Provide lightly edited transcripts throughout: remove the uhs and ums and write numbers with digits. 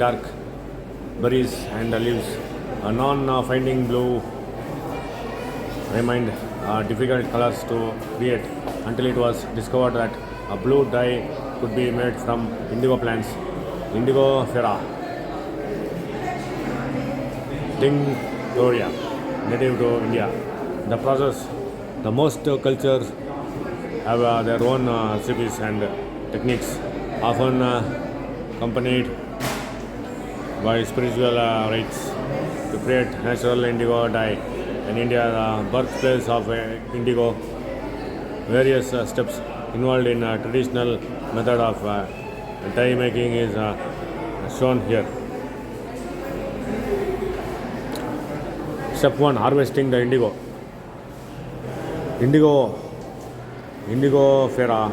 dark berries and leaves. Non-finding blue remained difficult colors to create until it was discovered that a blue dye could be made from indigo plants, Indigofera tinctoria, native to India. The process, the most cultures have their own recipes and techniques, often accompanied by spiritual rites to create natural indigo dye. In India, the birthplace of indigo, various steps involved in traditional method of dye making is shown here. Step 1. Harvesting the indigo. Indigofera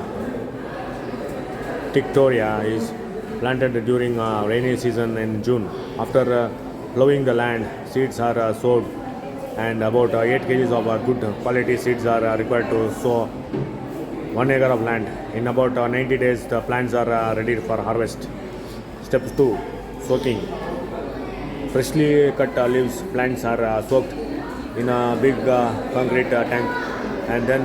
tinctoria is planted during rainy season in June. After plowing the land, seeds are sowed, and about 8 kg of good quality seeds are required to sow 1 acre of land. In about 90 days, the plants are ready for harvest. Step 2. Soaking. Freshly cut leaves plants are soaked in a big concrete tank and then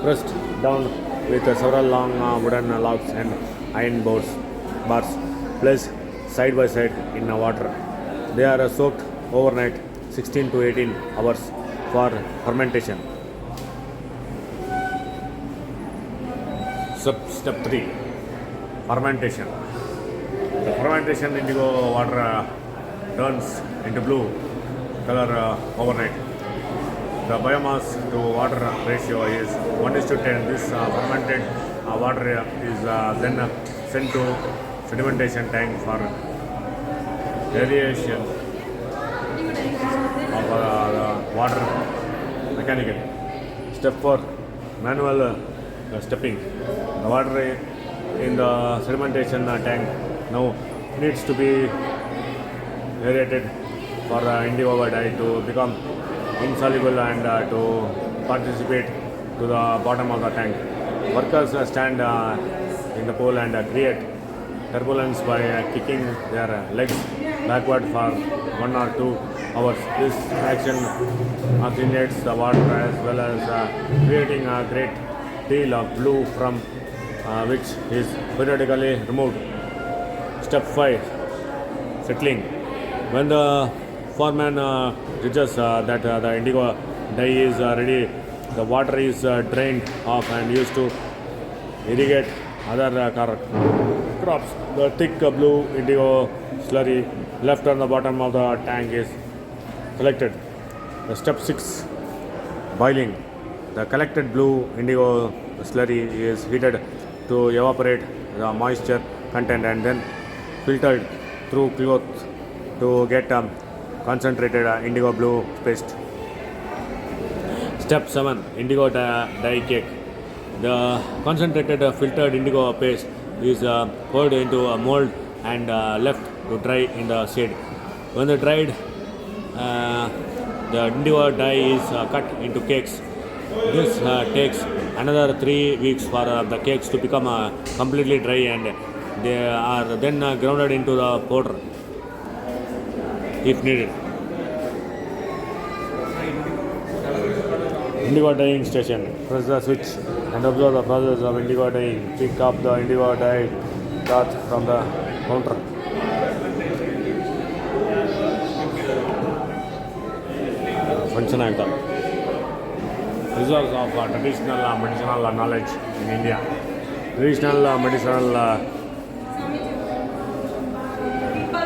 pressed down with several long wooden logs and iron bars placed side by side in water. They are soaked overnight 16 to 18 hours for fermentation. Step 3. Fermentation. The fermentation indigo water turns into blue color overnight. The biomass to water ratio is 1:10. This fermented water is then sent to sedimentation tank for aeration of the water mechanically. Step 4. Manual stepping. The water in the sedimentation tank now needs to be aerated for indigo dye to become insoluble and to participate to the bottom of the tank. Workers stand in the pool and create turbulence by kicking their legs backward for 1 or 2 hours. This action oxygenates the water as well as creating a great deal of blue from which is periodically removed. Step 5. Settling. When the foreman judges that the indigo dye is ready, the water is drained off and used to irrigate other crops. The thick blue indigo slurry left on the bottom of the tank is collected. Step 6. Boiling. The collected blue indigo slurry is heated to evaporate the moisture content and then filtered through cloth to get concentrated indigo blue paste. Step 7. Indigo dye cake. The concentrated filtered indigo paste is poured into a mold and left to dry in the shade. When the dried, the indigo dye is cut into cakes. This takes another 3 weeks for the cakes to become completely dry, and they are then grounded into the powder if needed. Indigo dyeing station. Press the switch and observe the process of indigo dyeing. Pick up the indigo dye cloth from the counter. Function of the results of traditional medicinal knowledge in India. Traditional medicinal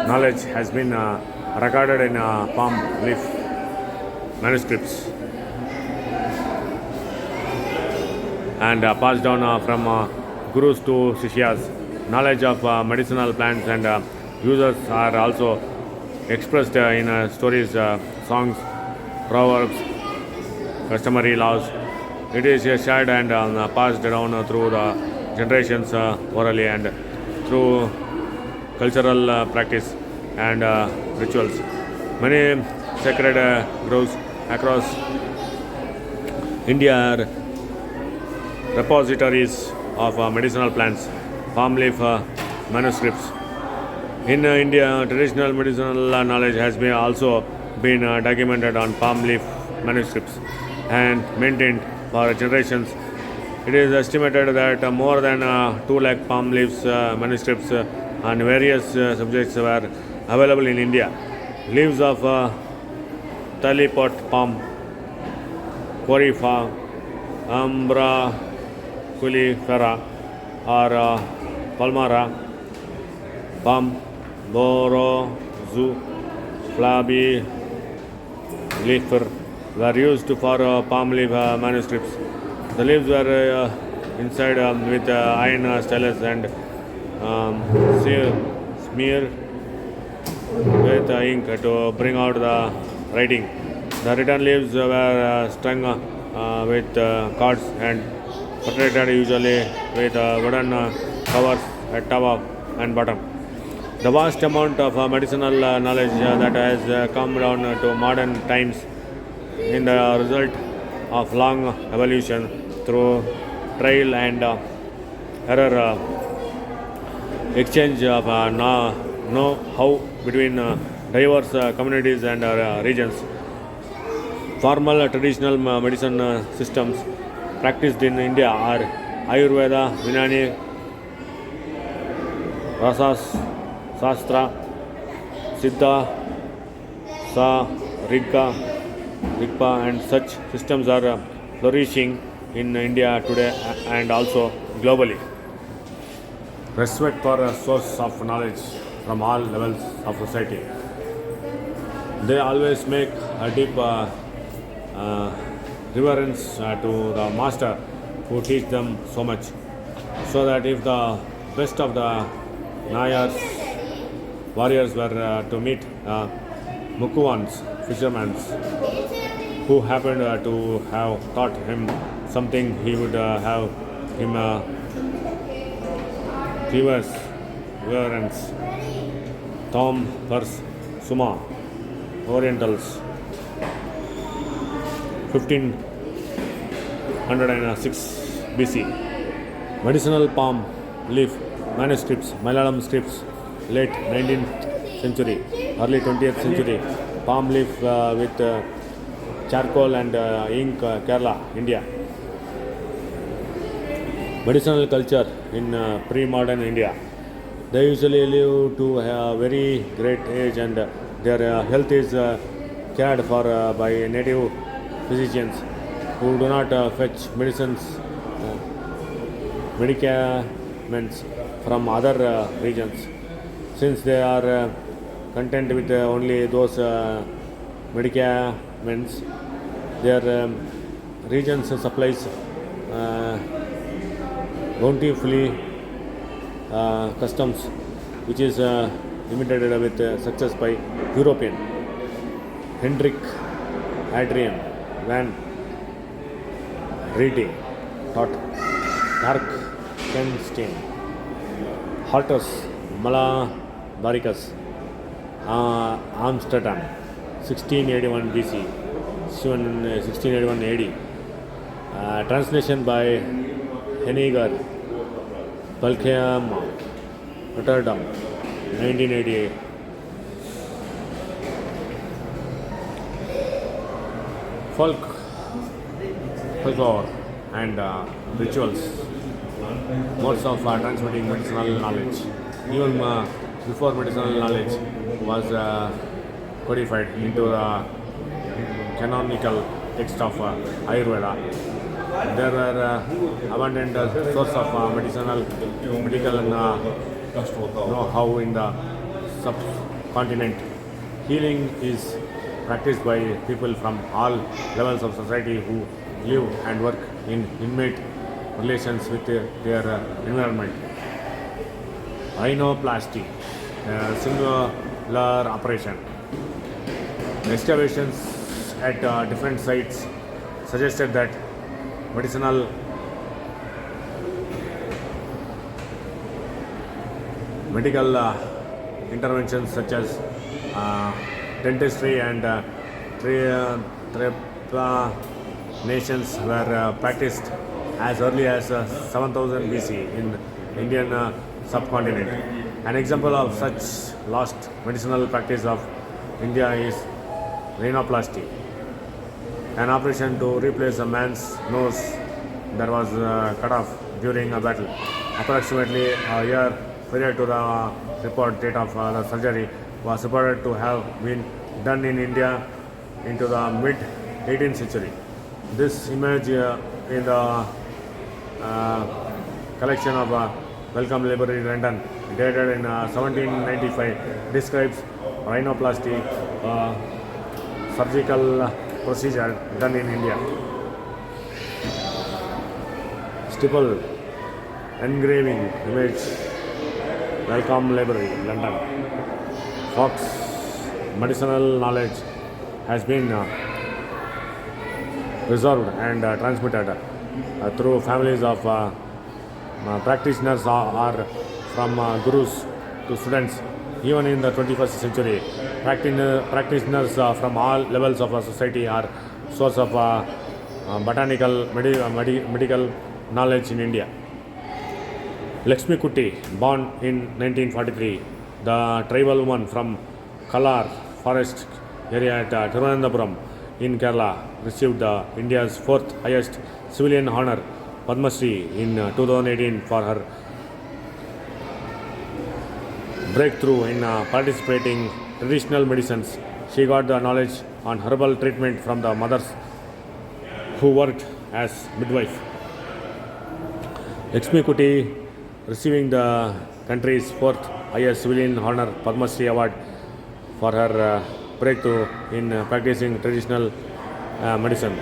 knowledge has been recorded in palm leaf manuscripts and passed down from gurus to sishyas. Knowledge of medicinal plants and uses are also expressed in stories, songs, proverbs, customary laws. It is shared and passed down through the generations orally and through cultural practice and rituals. Many sacred groves across India are repositories of medicinal plants, palm leaf manuscripts, In India, traditional medicinal knowledge has been also been documented on palm leaf manuscripts and maintained for generations. It is estimated that more than 2 lakh palm leaves manuscripts on various subjects were available in India. Leaves of Talipot palm, Corifa, Umbraculifera, or Palmara palm, Borozu, Flabi, Leafer were used for palm leaf manuscripts. The leaves were inside with iron stylus and smeared with ink to bring out the writing. The written leaves were strung with cords and protected usually with wooden covers at top and bottom. The vast amount of medicinal knowledge that has come down to modern times in the result of long evolution through trial and error, exchange of know-how between diverse communities and regions. Formal traditional medicine systems practiced in India are Ayurveda, Vinani, Rasas, Sastra, Siddha, Sa, Rigpa, and such systems are flourishing in India today and also globally. Respect for a source of knowledge from all levels of society. They always make a deep reverence to the master who teach them so much, so that if the best of the Nayars warriors were to meet Mukuvans, fishermen, who happened to have taught him something, he would have him Cleavers, Reverence, Tom, Pers, Suma, Orientals, 1506 BC. Medicinal palm leaf manuscripts, Malayalam scripts, late 19th century, early 20th century. Palm leaf with charcoal and ink, Kerala, India. Medicinal culture in pre-modern India. They usually live to a very great age and their health is cared for by native physicians who do not fetch medicaments from other regions. Since they are content with only those medicaments, their regions supplies bountifully customs, which is imitated with success by European. Hendrik Adrian van Riete taught Dark Kenstein, Hortus Malabaricus, Amsterdam, 1681 BC, 1681 AD. Translation by Henniger, Balkham, Rotterdam, 1988. Folklore and rituals, modes of transmitting medicinal knowledge. Even before medicinal knowledge was codified into the canonical text of Ayurveda, there were abundant source of medical know-how in the subcontinent. Healing is practiced by people from all levels of society who live and work in intimate relations with their environment. Rhinoplasty, singular operation. Excavations at different sites suggested that medical interventions such as dentistry and trepanations were practiced as early as 7000 BC in Indian subcontinent. An example of such last medicinal practice of India is rhinoplasty, an operation to replace a man's nose that was cut off during a battle. Approximately a year prior to the report date of the surgery was reported to have been done in India into the mid 18th century. This image in the collection of Wellcome Library, London, dated in 1795, describes rhinoplasty, surgical procedure done in India. Stipple engraving image, Wellcome Library, London. Fox medicinal knowledge has been preserved and transmitted through families of practitioners or from gurus to students. Even in the 21st century, practitioners from all levels of society are source of botanical medical knowledge in India. Lakshmi Kutty, born in 1943, the tribal woman from Kalar forest area at Thiruvananthapuram in Kerala, received India's fourth highest civilian honor, Padma Shri, in 2018 for her breakthrough in participating traditional medicines. She got the knowledge on herbal treatment from the mothers who worked as midwife. Lakshmi Kutty, receiving the country's fourth highest civilian honor, Padma Shri Award, for her breakthrough in practicing traditional medicine.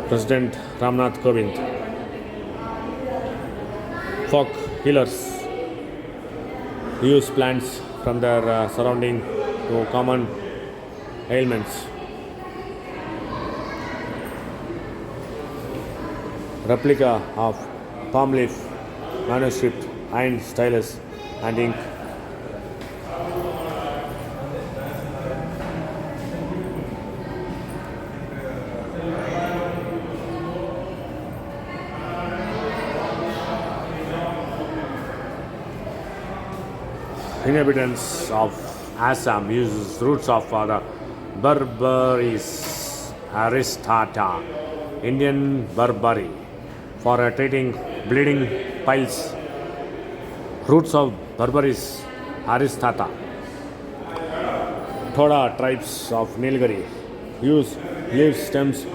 President Ramnath Kovind. Folk healers use plants from their surrounding to common ailments. Replica of palm leaf manuscript, iron stylus and ink. Inhabitants of Assam uses roots of the Berberis aristata, Indian barberry, for treating bleeding piles. Roots of Berberis aristata. Thoda tribes of Nilgiri use leaves, stems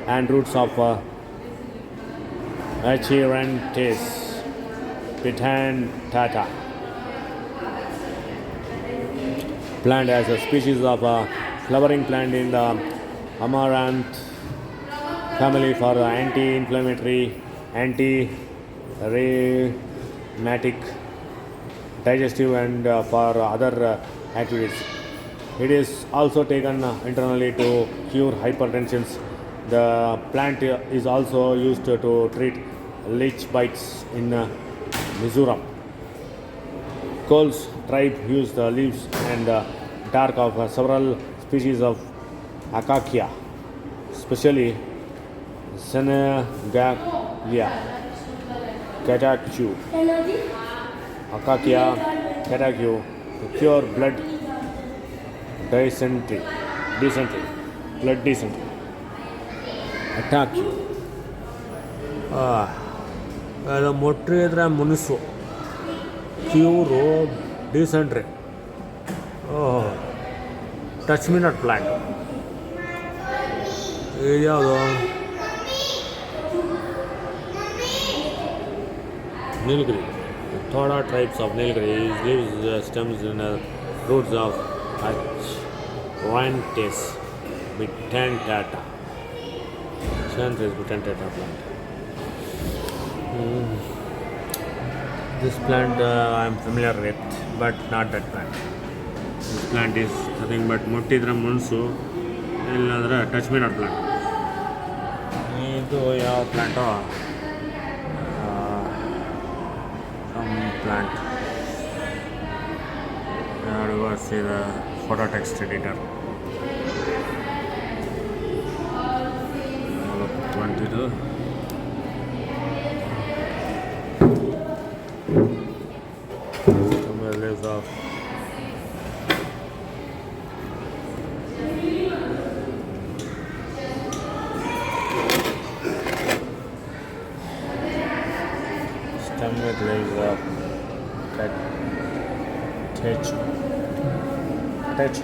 and roots of Acherantes pitantata plant as a species of flowering plant in the amaranth family for anti-inflammatory, anti-rheumatic, digestive and for other activities. It is also taken internally to cure hypertension. The plant is also used to treat leech bites in Mizoram. Coles tribe use the leaves and bark of several species of acacia, especially Senegalia catacu, Acacia catacu, to cure blood dysentery, blood dysentery. Attack you. ಅದು ಮೊಟ್ಟೆ ಇದ್ರೆ ಮುನಿಸು cure dysentery. Touch me not plant. ಇದು ಯಾವುದು? Nilgiri. Thoda tribes of Nilgiri leaves stems and roots of Acherantes pitantata. Acherantes pitantata plant. This plant I am familiar with, but not that plant. This plant is nothing but muttidra munsu, illadre touch me not plant. Idu yav plant? Some plant. Now we will see the photo text editor. 22. Some leaves of unfortunately is attached.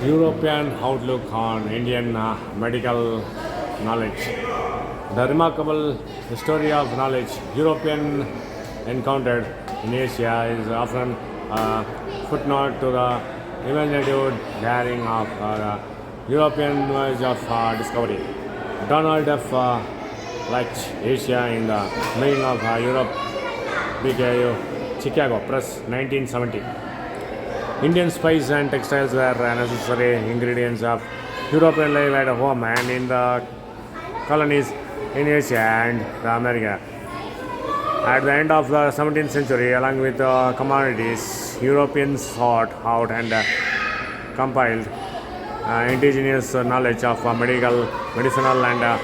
European outlook on Indian medical knowledge. The remarkable story of knowledge European encountered in Asia is often a footnote to the imaginative daring of the European voyage of discovery. Donald F. Lech, Asia in the making of Europe, became Chicago Press, 1970. Indian spices and textiles were necessary ingredients of European life at home and in the colonies in Asia and the America. At the end of the 17th century, along with commodities, Europeans sought out and compiled indigenous knowledge of medicinal and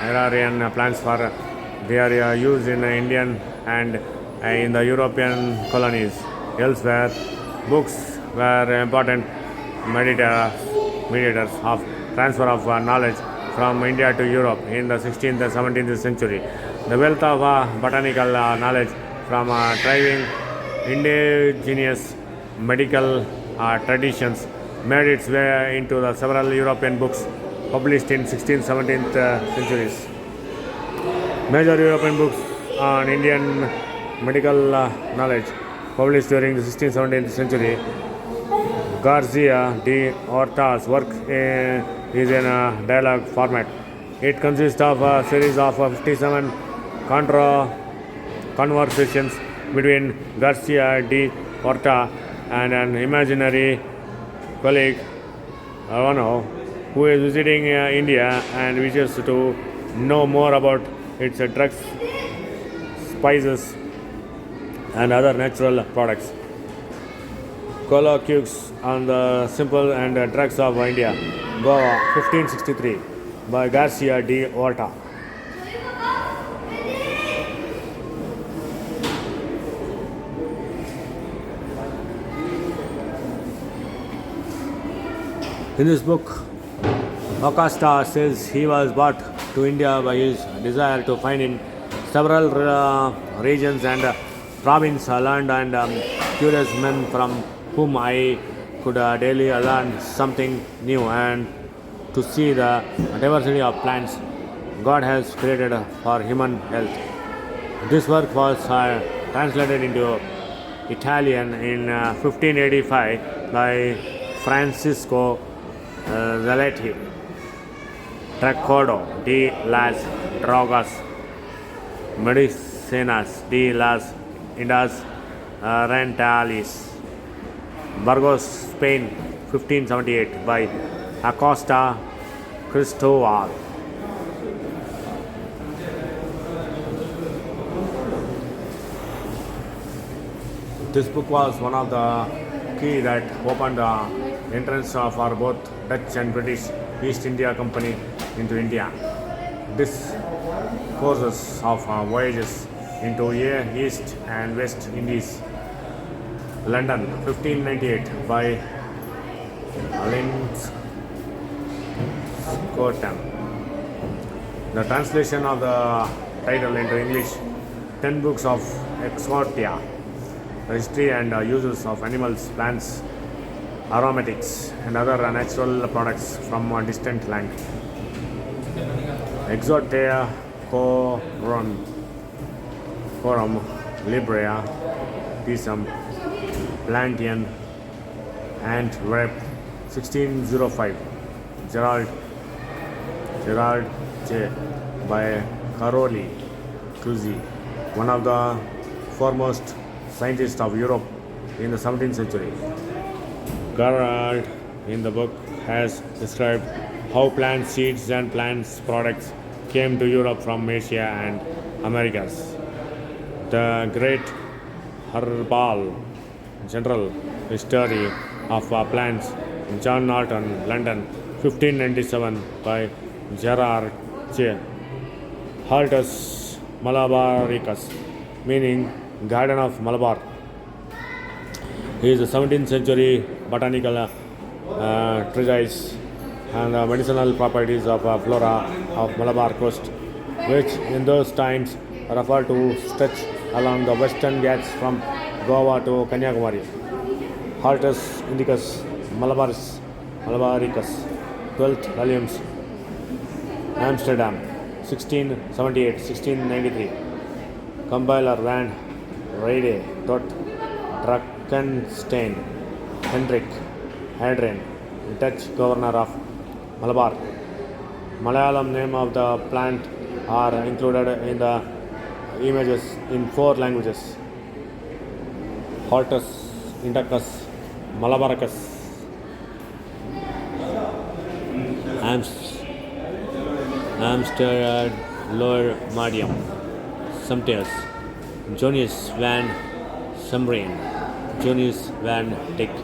agrarian plants for their use in Indian and in the European colonies. Elsewhere, books were important mediators of transfer of knowledge from India to Europe in the 16th and 17th century. The wealth of botanical knowledge from thriving indigenous medical traditions made its way into the several European books published in 16th, 17th centuries. Major European books on Indian medical knowledge published during the 16th, 17th century. Garcia de Horta's work is in a dialogue format. It consists of a series of 57 conversations between Garcia de Horta and an imaginary colleague, Avano, who is visiting India and wishes to know more about its drugs, spices, and other natural products. Colloquies on the simple and drugs of India, Goa, 1563, by Garcia de Horta. In this book, Acosta says he was brought to India by his desire to find in several regions and provinces learned and curious men from whom I could daily learn something new and to see the diversity of plants God has created for human health. This work was translated into Italian in 1585 by Francisco Zaletti, Trattato de las Drogas Medicinas de las Indias Orientales, Burgos, Spain, 1578, by Acosta Cristobal. This book was one of the key that opened the entrance for both Dutch and British East India Company into India. This courses of voyages into East and West Indies, London, 1598, by Linscottam. The translation of the title into English, 10 books of Exotia, the history and uses of animals, plants, aromatics, and other natural products from a distant land. Exotea Corum Librea Pisum Plantian and Rep, 1605, Gerald J. by Caroli Cruz, one of the foremost scientists of Europe in the 17th century. Gerald in the book has described how plant seeds and plant products came to Europe from Asia and Americas. The great herbal general history of plants, John Norton, London, 1597, by Gerard J. Hortus Malabaricus, meaning Garden of Malabar, He is a 17th century botanical treatise and the medicinal properties of flora of Malabar coast, which in those times referred to stretch along the western Ghats from Goa to Kanyakumari. Hortus Indicus Malabaricus, 12th volumes, Amsterdam, 1678-1693. Compiler Van Reyde, Tot Drakenstein, Hendrik Hadrian, Dutch governor of Malabar. Malayalam name of the plant are included in the images in 4 languages. Hortus Indicus Malabaricus, Amsterdam Lower Medium, Sumtius, Jonius van Sumreen, Jonius van Dyck.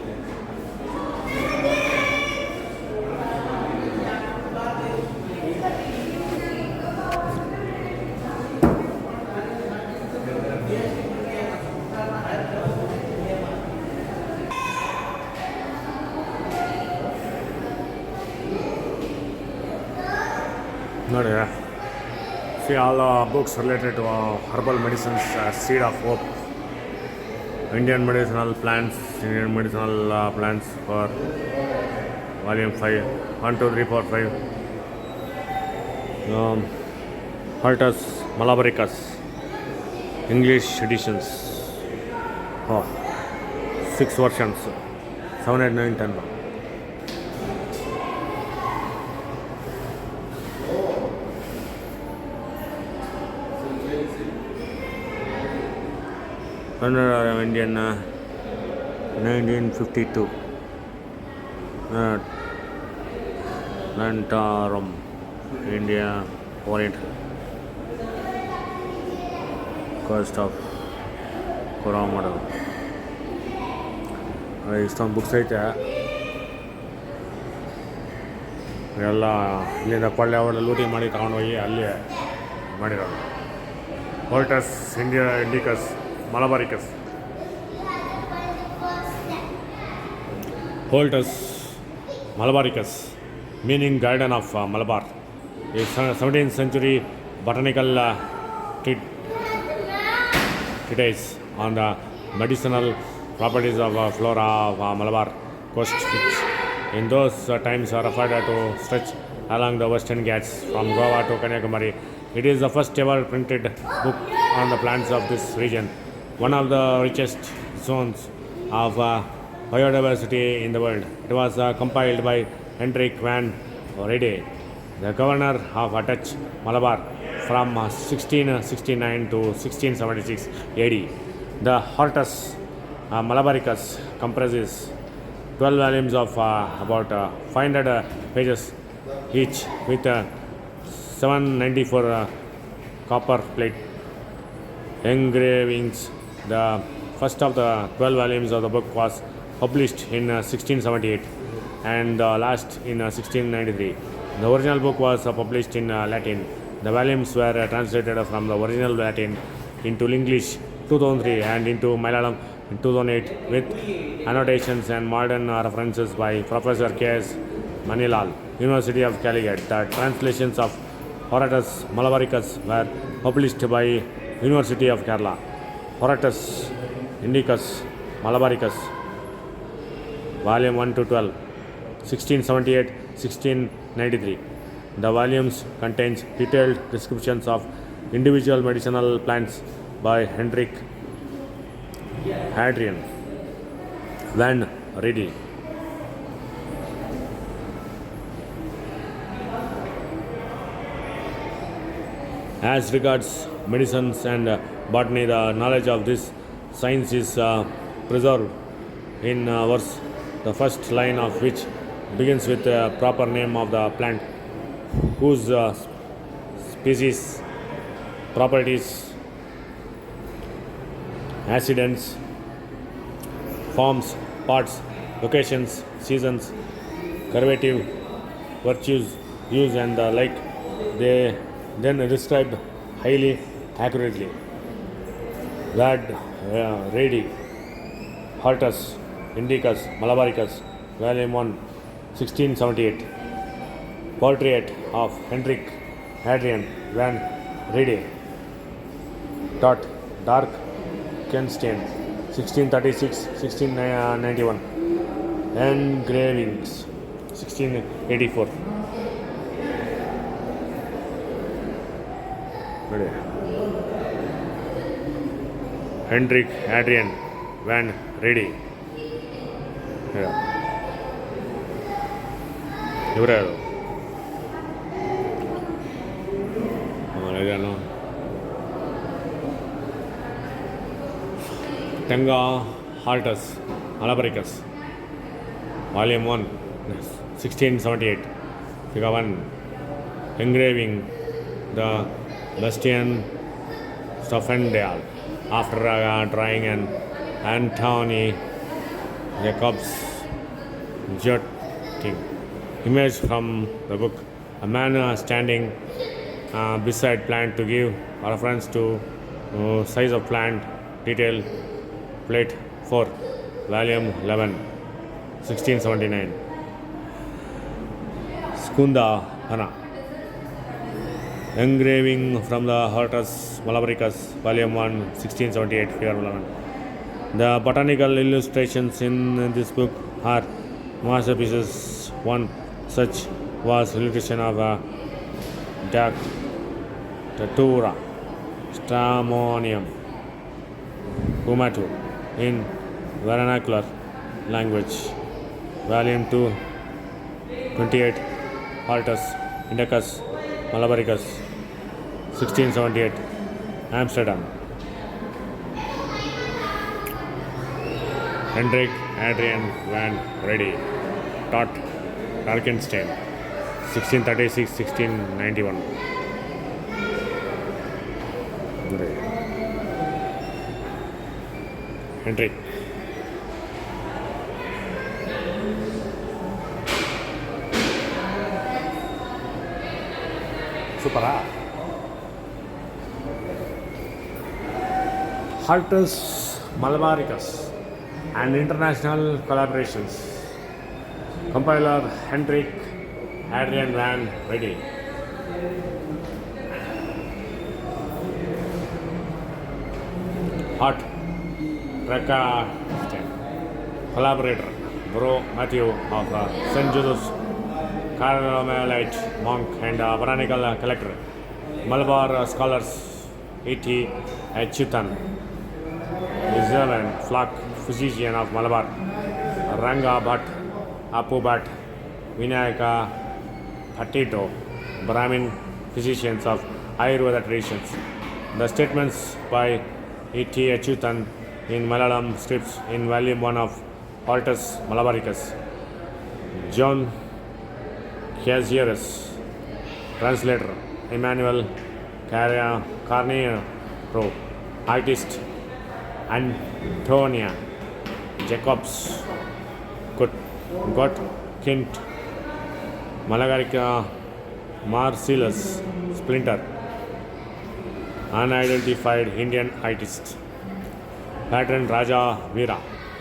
See all books related to herbal medicines, Seed of Hope, Indian medicinal plants for volume 5, 1, 2, 3, 4, 5. Hortus Malabaricus, English editions. 6 versions, 7, 8, 9, 10. Indian 1952. Lantarum, India, Orient. Cost of Coromodel. Some books ಐತೆ ಎಲ್ಲ ಇಲ್ಲಿಂದ ಕೊಳ್ಳೆ ಅವರೆಲ್ಲ ಲೂಟಿ ಮಾಡಿ ತಗೊಂಡೋಗಿ ಅಲ್ಲಿ ಮಾಡಿರೋದು. Hortus Indicus Malabaricus. Hortus Malabaricus, meaning garden of Malabar, a 17th century botanical treatise on the medicinal properties of flora of Malabar coast, which in those times are referred to stretch along the western Ghats from Goa to Kanyakumari. It is the first ever printed book on the plants of this region, one of the richest zones of biodiversity in the world. It was compiled by Hendrik van Reyde, the governor of Dutch Malabar from 1669 to 1676 AD. The Hortus Malabaricus comprises 12 volumes of about 500 pages each, with 794 copper plate engravings. The first of the 12 volumes of the book was published in 1678 and the last in 1693. The original book was published in Latin. The volumes were translated from the original Latin into English 2003 and into Malayalam in 2008 with annotations and modern references by Professor K.S. Manilal, University of Calicut. The translations of Hortus Malabaricus were published by University of Kerala. Hortus Indicus Malabaricus, volume 1 to 12, 1678-1693. The volumes contains detailed descriptions of individual medicinal plants by Hendrik Hadrian van Reyde. As regards medicines and botany, the knowledge of this science is preserved in verse, the first line of which begins with the proper name of the plant, whose species, properties, accidents, forms, parts, locations, seasons, curative virtues, use and the like. They then described highly accurately. Vad Reyde, Hortus Indicus, Malabaricus, Volume 1, 1678. Portrait of Hendrik Adrian van Rede. Dark Kenstein, 1636-1691. Engravings, 1684. Ready. Hendrik Adrian van Rede. ಇವರೇ ಅದು ಇದೇನು Tenga Haltus, Malabaricus, Volume 1, 1678. Figure 1. Engraving the Bastian Stoffendale after drawing an Antony Jacobs Jotting. Image from the book. A man standing beside plant to give reference to size of plant. Detail. Plate 4. Volume 11. 1679. Skunda Hana. Engraving from the Hortus Malabaricus, Volume 1, 1678, Figure 11. The botanical illustrations in this book are masterpieces. One such was Illustration of Datura Stramonium Humato in vernacular language. Volume 2, 28, Hortus Indicus Malabaricus, 1678, Amsterdam. Hendrik Adrian van Rede, Darkenstein, 1636-1691. Hendrik. Supera. Hortus Malabaricus and international collaborations. Compiler Hendrik Adrian van Rede. Hot Rekka collaborator Bro Matthew of St. Joseph's Carmelite monk and vernacular collector. Malabar scholars E.T. Achyutan, Reservant Flock physician of Malabar, Ranga Bhatt, Apu Bhatt, Vinayaka Bhattito, Brahmin physicians of Ayurveda traditions. The statements by E.T. Achyutan in Malayalam scripts in Volume 1 of Hortus Malabaricus. John Cassius, translator Emmanuel Carnero, artist Antonia Jacobs Gottkind, Malagarica Marcellus Splinter, unidentified Indian artist. Patron Raja Veera,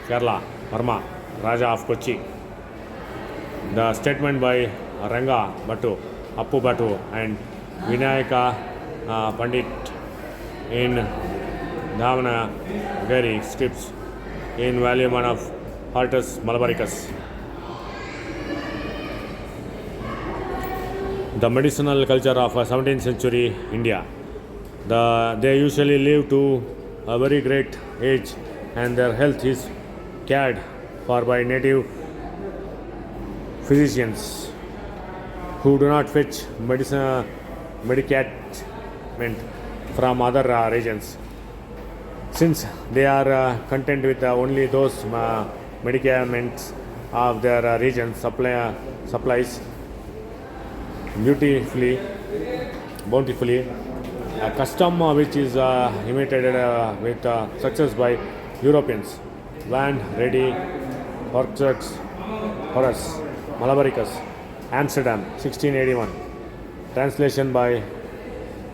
Kerala, Burma, Raja of Kochi. The statement by Ranga Bhattu, Appu Bhattu and Vinayaka Pandit in Dhavanagari scripts in Volume 1 of Hortus Malabaricus. The medicinal culture of 17th century India. They usually live to a very great age and their health is cared for by native physicians who do not fetch medicament from other regions. Since they are content with only those medicaments of their region supplies bountifully, a custom which is imitated with success by Europeans. Van Rede, Hortus Malabaricus, Amsterdam, 1681. Translation by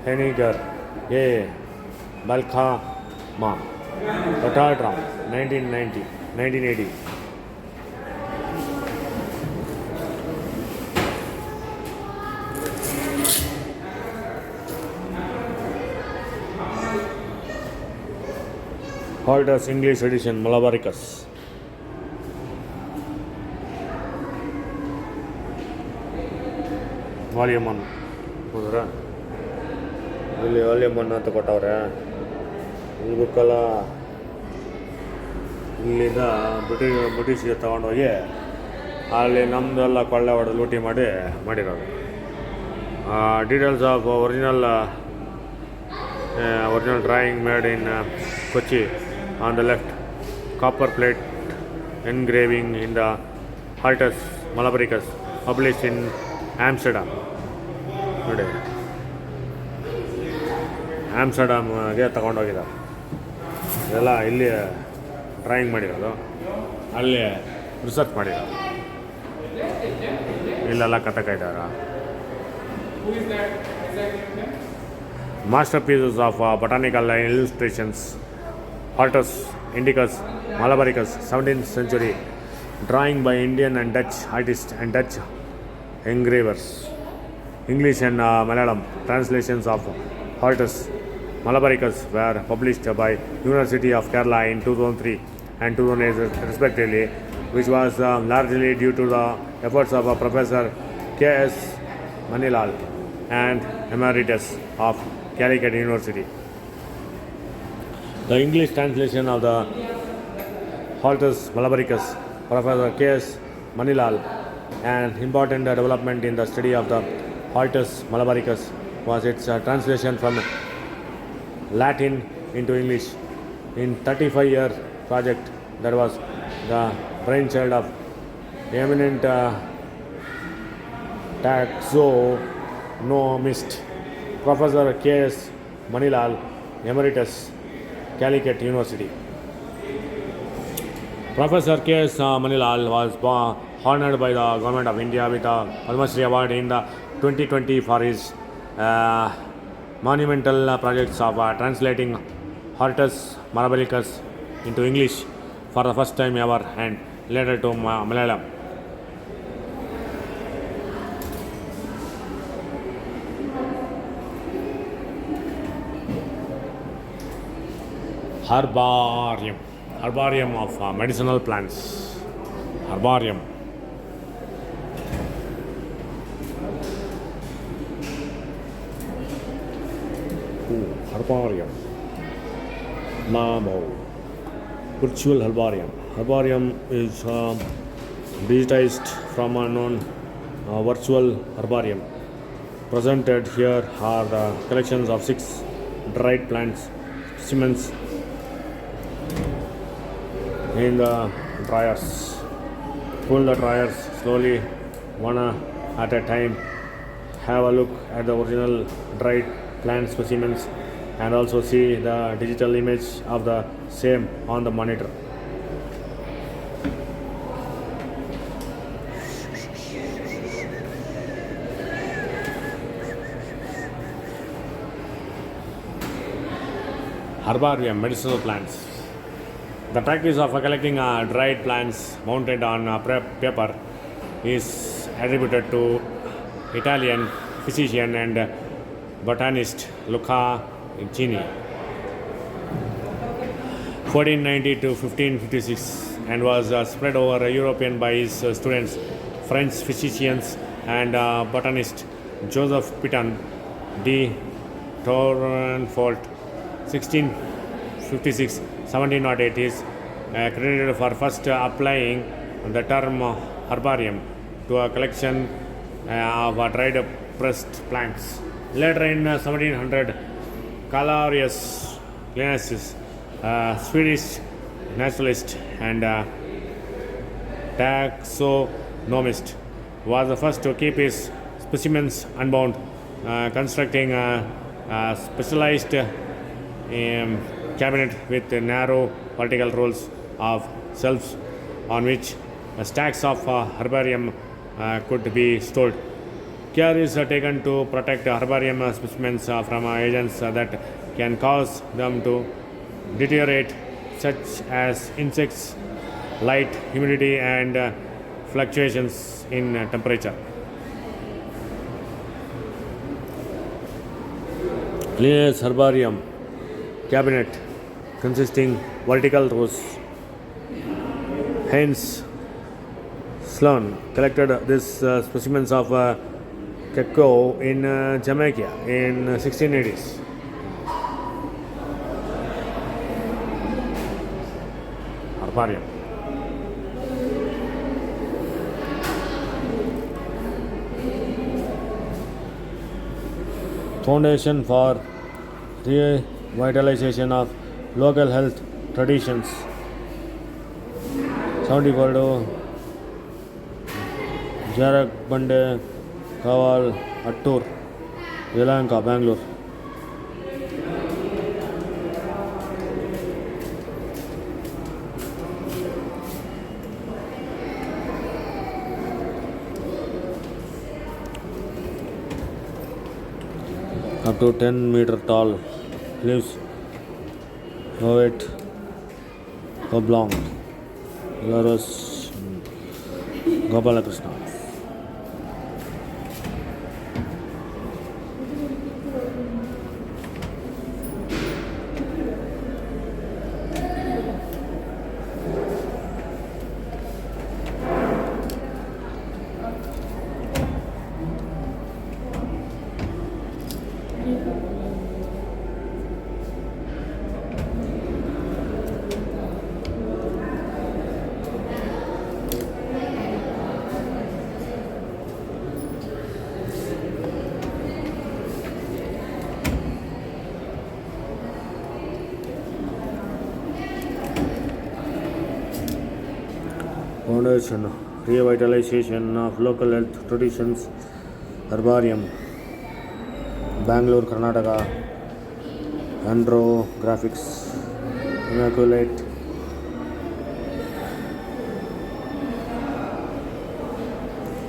Henniger A. Balkama, Rotterdam, 1980. Hortus English edition Malabaricus. Volume 1 ಹೌದ್ರ ಇಲ್ಲಿ volume 1 ಅಂತ ಕೊಟ್ಟವ್ರೆ. ಈ ಬುಕ್ಕೆಲ್ಲ ಇಲ್ಲಿಂದ ಬ್ರಿಟಿಷ್ಗೆ ತೊಗೊಂಡೋಗಿ ಅಲ್ಲಿ ನಮ್ಮದೆಲ್ಲ ಕೊಳ್ಳೆ ಹೊಡೆದು ಲೂಟಿ ಮಾಡಿರೋದು. Details of original drawing made in Kochi on the left, copper plate engraving in the Hortus Malabaricus published in Amsterdam. ನೋಡಿ ಆಮ್ಸ್ಟರ್ಡಾಮ್ಗೆ ತಗೊಂಡೋಗಿದ್ದಾರೆ. ಇದೆಲ್ಲ ಇಲ್ಲಿ ಡ್ರಾಯಿಂಗ್ ಮಾಡಿರೋದು, ಅಲ್ಲಿ ರಿಸರ್ಚ್ ಮಾಡಿರೋದು. ಇಲ್ಲೆಲ್ಲ ಕಥಕ ಇದ್ದಾರೆ. Masterpieces of botanical illustrations, Hortus Indicus Malabaricus, 17th century, drawing by Indian and Dutch artists and Dutch engravers. English and Malayalam translations of Hortus Malabaricus were published by University of Kerala in 2003 and 2008 respectively, which was largely due to the efforts of Professor K.S. Manilal and Emeritus of Calicut University. The English translation of the Hortus Malabaricus, Professor K.S. Manilal, an important development in the study of the Hortus Malabaricus was its translation from Latin into English. In 35-year project that was the brainchild of eminent taxonomist Professor K.S. Manilal, Emeritus, Calicut University. Professor K.S. Manilal was honored by the Government of India with a Padma Shri Award in the 2020 for his monumental projects of translating Hortus Malabaricus into English for the first time ever and later to Malayalam. Herbarium of medicinal plants. Herbarium. Herbarium. Namo. Virtual herbarium. Herbarium is digitized from a known virtual herbarium. Presented here are the collections of 6 dried plants specimens in the dryers. Pull the dryers slowly, one at a time. Have a look at the original dried plant specimens and also see the digital image of the same on the monitor. Herbarium, medicinal plants. The practice of collecting dried plants mounted on paper is attributed to Italian physician and botanist Luca Gini, 1490 to 1556, and was spread over European by his students, French physicians and botanist Joseph Piton de Tournefort, 1656-1708 is credited for first applying the term herbarium to a collection of dried pressed plants. Later in 1700, Calarius Linnaeus, Swedish naturalist and taxonomist, was the first to keep his specimens unbound, constructing a specialized cabinet with narrow vertical rows of shelves on which stacks of herbarium could be stored. Care is taken to protect herbarium specimens from agents that can cause them to deteriorate, such as insects, light, humidity, and fluctuations in temperature. Linnaeus Herbarium Cabinet consisting vertical rows. Hence, Sloan collected these specimens of cacao in Jamaica in 1680s. Herbarium. Foundation for revitalization of local health traditions. 74 to Jarak Bande Kawal Attur, Yelanka, Bangalore. Up to 10-meter tall leaves, ovate, oblong, Laros, Goblal Krishna. Foundation, revitalization of local health traditions, herbarium, Bangalore, Karnataka, Andrographics, Immaculate,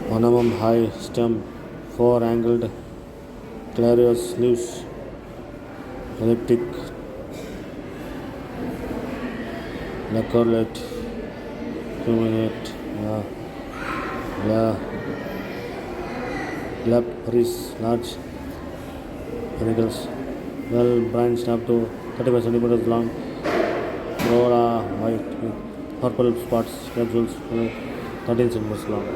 Onamum high stem, 4-angled, clarious leaves, elliptic, lacorlate, Cuminate, Lapris, large panicles, well branched up to 35 centimeters long, corolla white with purple spots, capsules 13 centimeters long.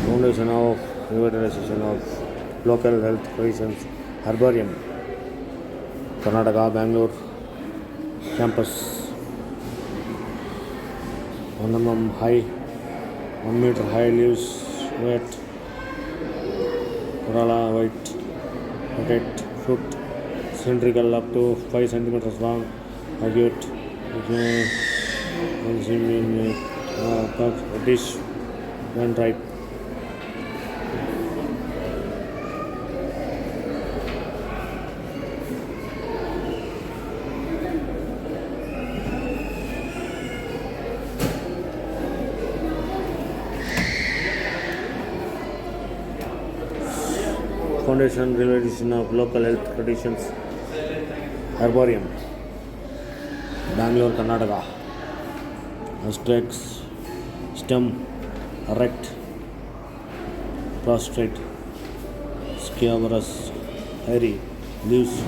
Foundation of revitalization of local health traditions, herbarium, Karnataka, Bangalore campus. Onamum high, 1 meter high leaves, wet, corolla white, rotate, fruit, cylindrical up to 5 centimeters long, acute, dish when ripe. Foundation, revitalization of local health traditions, herbarium, Bangalore, Karnataka, Astrax, stem, erect, prostrate, scabrous, hairy, leaves,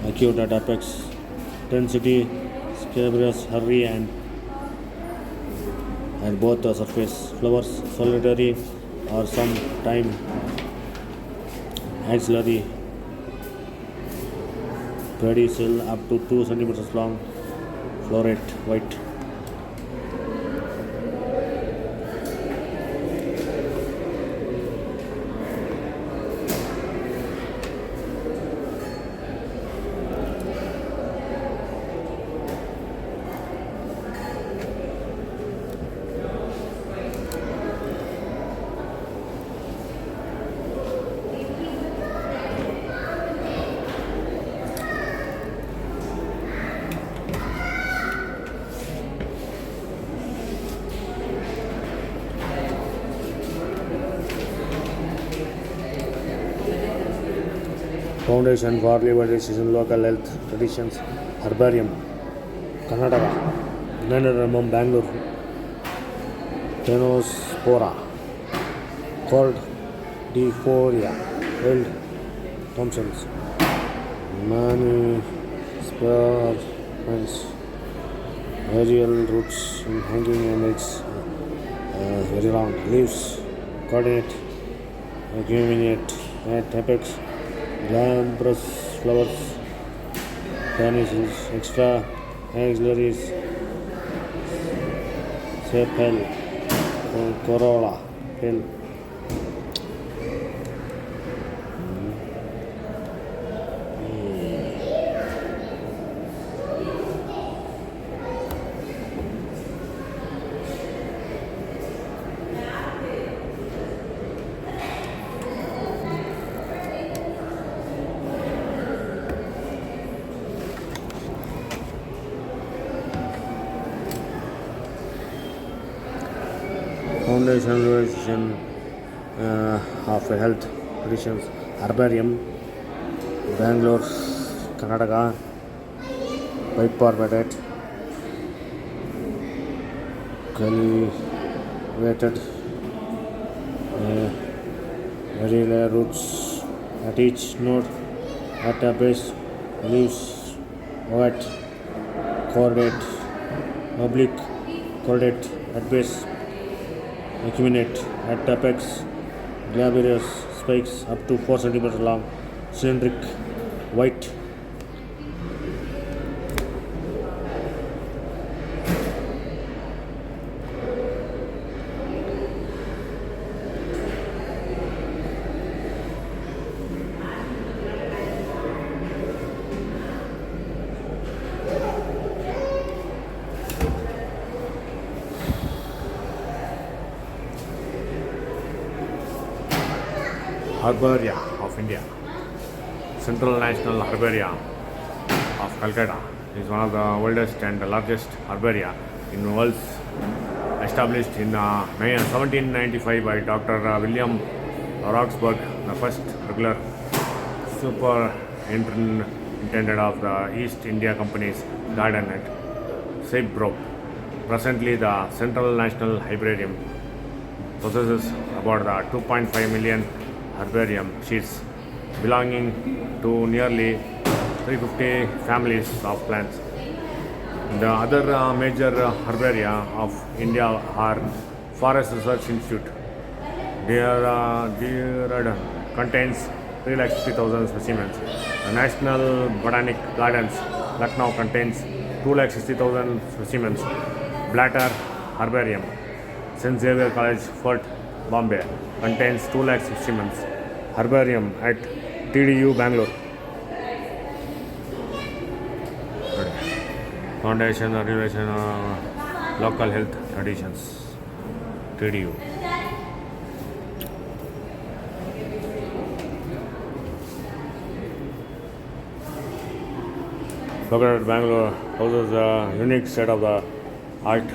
acute at apex, density, scabrous, hairy and at both the surface, flowers, solitary or some time axillary, pedicel up to 2 centimeters long, floret white. Foundation for Liberation Local Health Traditions, Herbarium, Karnataka, Nandaramam, Bangalore, Tenospora, Cord Deforia, Held Thompson's, Mani Spermens, aerial roots and hanging and its very long leaves, coordinate, acuminate at apex, glabrous flowers, panicles, extra axillaries, sepal, corolla, pale. Foundation of Health Traditions, Herbarium, Bangalore, Karnataka, Biparbidate, cultivated very layer roots at each node, at a base, leaves, ovate, cordate, oblique, cordate at base, acuminate at apex, glabrous spikes up to 4 cm long, cylindric, white. Herbaria of India. Central National Herbaria of Calcutta is one of the oldest and largest herbaria in the world, established in 1795 by Dr. William Roxburgh, the first regular superintendent of the East India Company's garden at Saybrook. Presently, the Central National Herbarium possesses about 2.5 million herbarium sheets belonging to nearly 350 families of plants. The other major herbaria of India are Forest Research Institute. Dear contains 3,60,000 specimens. The National Botanic Gardens, Lucknow, contains 2,60,000 specimens. Blatter Herbarium, St. Xavier College, Fort Bombay, contains 2 lakh specimens. Herbarium at TDU, Bangalore. Foundation for Regulation Local Health Traditions, TDU. Located at Bangalore, houses a unique state of the art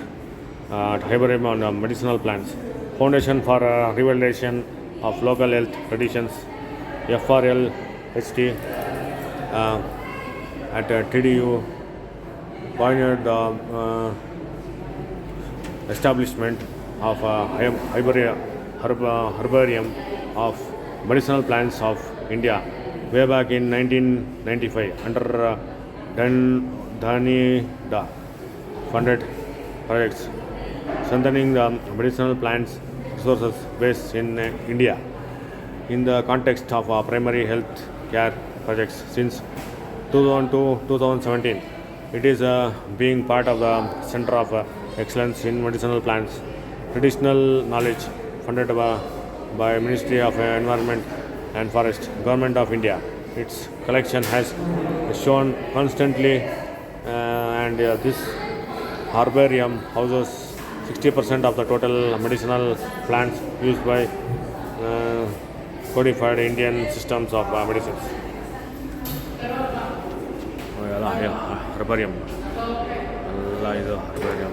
herbarium on medicinal plants. Foundation for Revelation of Local Health Traditions, FRLHT, at TDU, pioneered the establishment of herbarium of medicinal plants of India way back in 1995 under Dhanida funded projects, strengthening the medicinal plants resources base in India in the context of primary health care projects since 2002-2017. It is being part of the Center of Excellence in Medicinal Plants, Traditional Knowledge, funded by Ministry of Environment and Forest, Government of India. Its collection has shown constantly, and this herbarium houses 60% of the total medicinal plants used by codified Indian systems of medicines. Herbarium. Allah is a herbarium.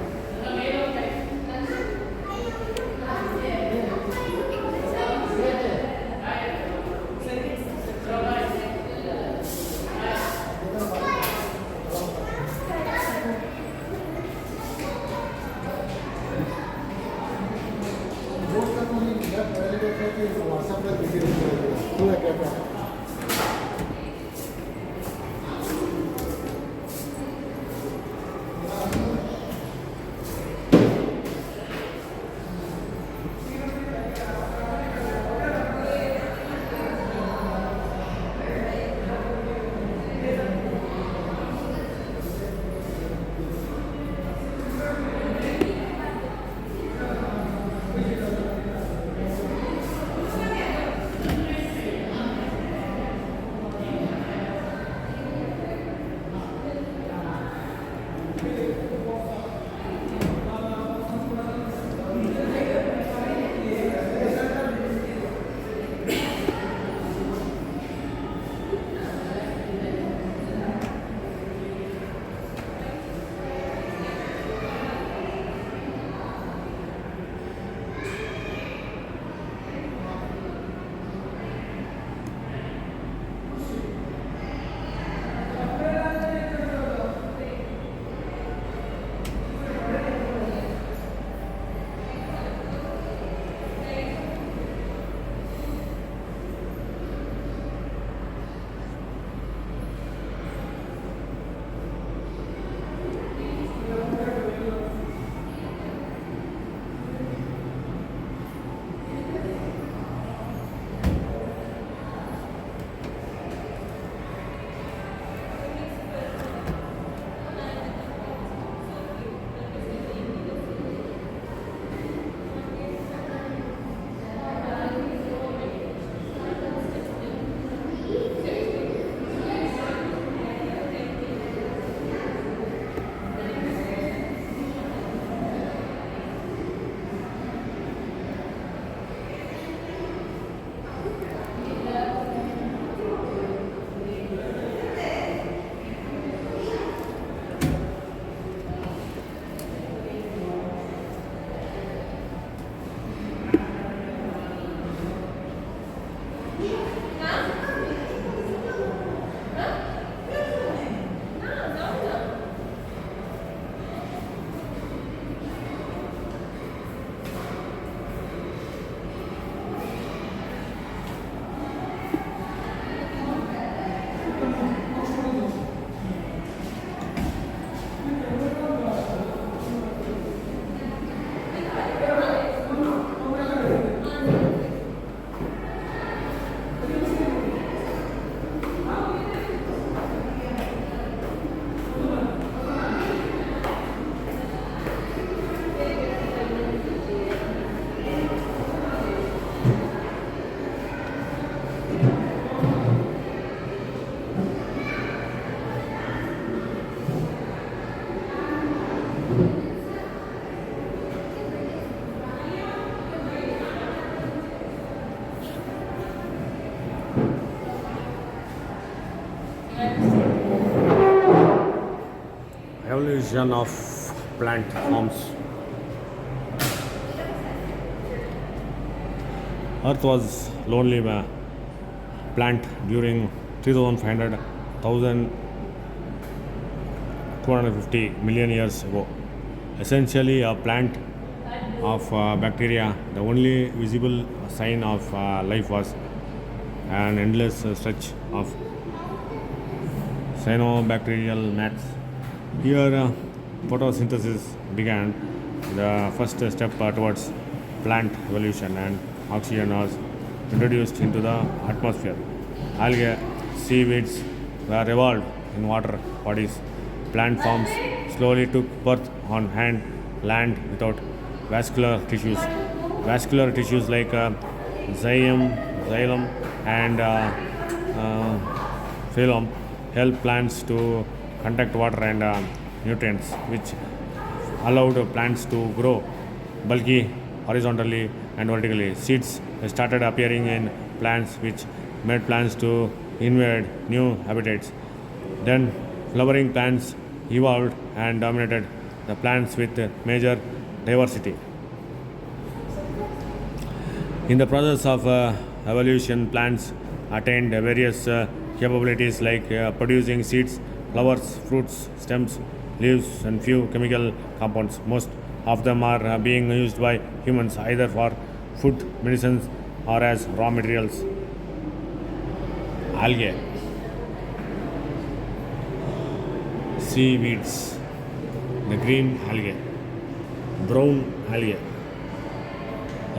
Evolution of plant forms. Earth was lonely plant during 3,500, 1,250 million years ago. Essentially a plant of bacteria. The only visible sign of life was an endless stretch of cyanobacterial mats. Here, photosynthesis began, the first step towards plant evolution, and oxygen was introduced into the atmosphere. Algae, seaweeds were evolved in water bodies. Plant forms slowly took birth on land without vascular tissues. Vascular tissues like xylem, and phloem help plants to contact water and nutrients, which allowed plants to grow bulky horizontally and vertically. Seeds started appearing in plants, which made plants to invade new habitats. Then flowering plants evolved and dominated the plants with major diversity. In the process of evolution, plants attained various capabilities like producing seeds, flowers, fruits, stems, leaves, and few chemical compounds. Most of them are being used by humans either for food, medicines, or as raw materials. Algae, seaweeds, the green algae, brown algae,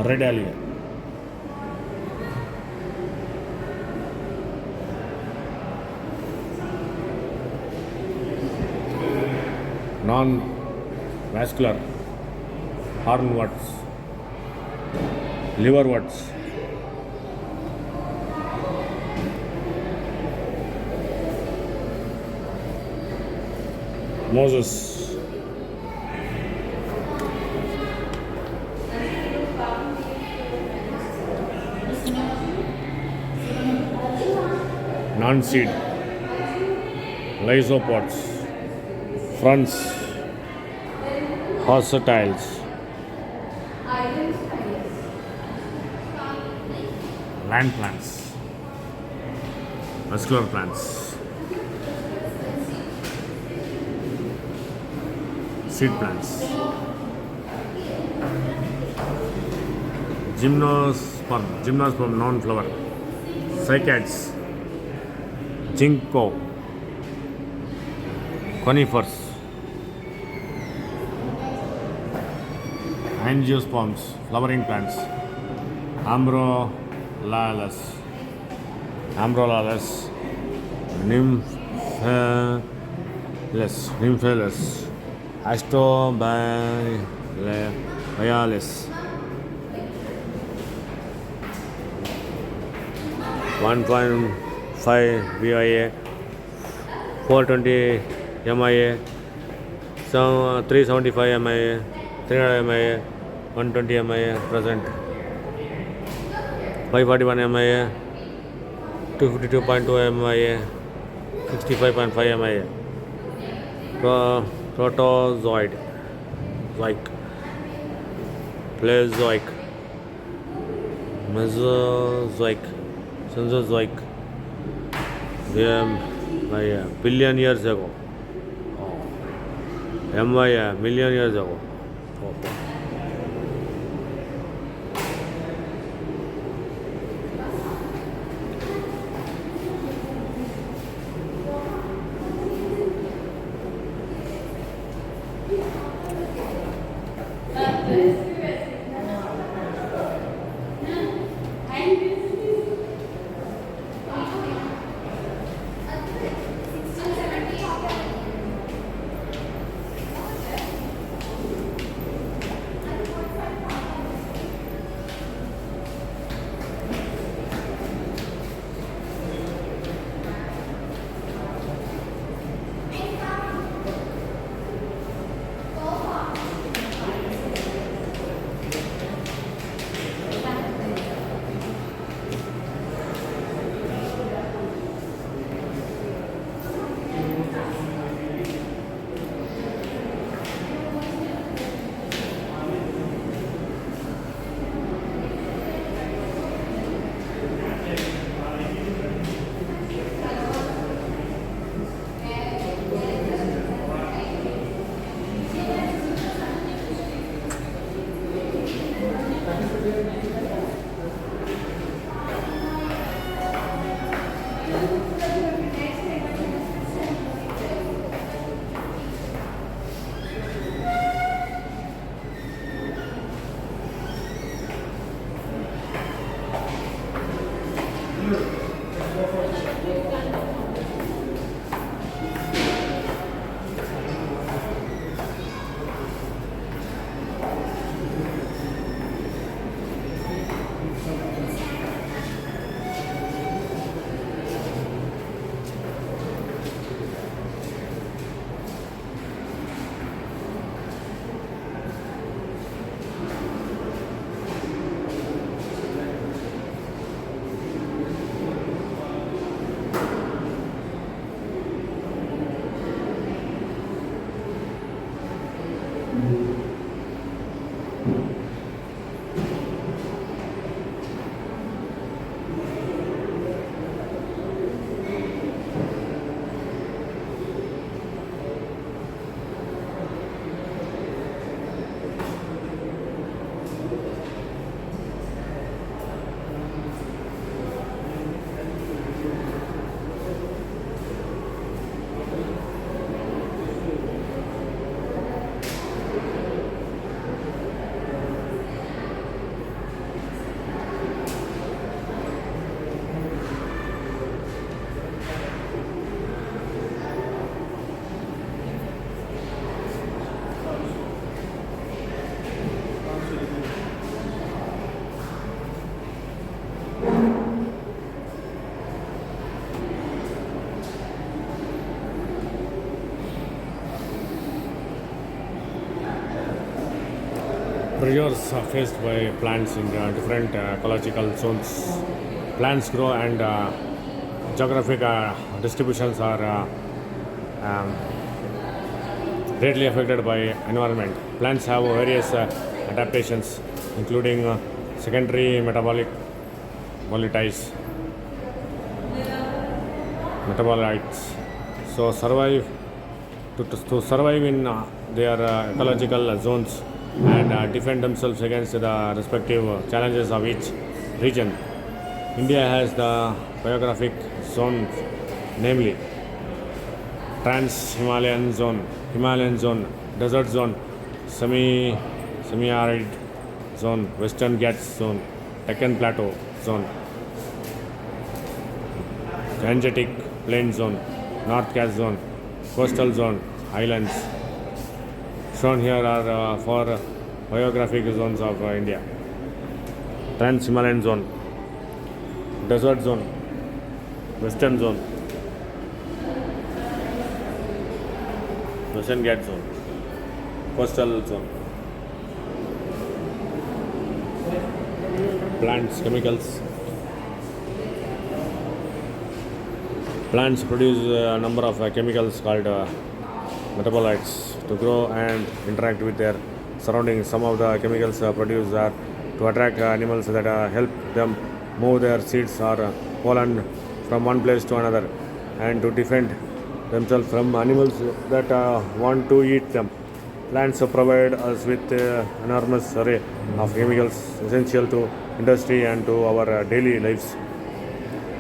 red algae. Non-vascular hornworts, liverworts, Moses, non-seed, lysopods, fronds, horsetiles, land plants, muscular plants, seed plants, gymnosperm non-flower, cycads, ginkgo, conifers, angiosperms, flowering plants, ambrolalas, nymphalis, astrobialis, 1.5 VIA, 420 MIA, 375 MIA, 300 MIA, 120 MIA present, 541 MIA, 252.2 MIA, 65.5 MIA. Protozoic, Paleozoic, Mesozoic, Cenozoic, by a billion years ago. MY million years ago. Pressures are faced by plants in different ecological zones. Plants grow and geographic distributions are um, greatly affected by environment. Plants have various adaptations, including secondary metabolites, metabolites. So to survive in their ecological zones and defend themselves against the respective challenges of each region. India has the biographic zones, namely Trans-Himalayan zone, desert zone, semi-arid zone, Western Ghats zone, Deccan Plateau zone, Gangetic Plain zone, North Ghats zone, coastal zone, islands. Shown here are four biographic zones of India: Trans-Himalayan zone, desert zone, western zone, Western Ghats zone, coastal zone. Plants, chemicals. Plants produce a number of chemicals called metabolites to grow and interact with their surroundings. Some of the chemicals produced are to attract animals that help them move their seeds or pollen from one place to another, and to defend themselves from animals that want to eat them. Plants provide us with enormous array of chemicals essential to industry and to our daily lives.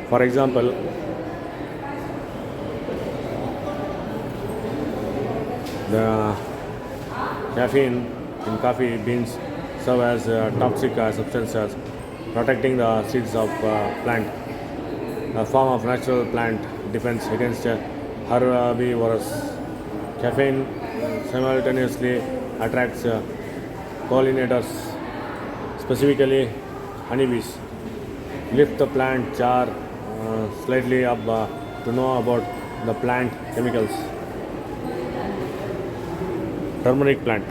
For example, the caffeine in coffee beans serve as toxic substances, protecting the seeds of plant, a form of natural plant defense against herbivores. Caffeine simultaneously attracts pollinators, specifically honeybees. Lift the plant jar slightly up to know about the plant chemicals. Turmeric plant.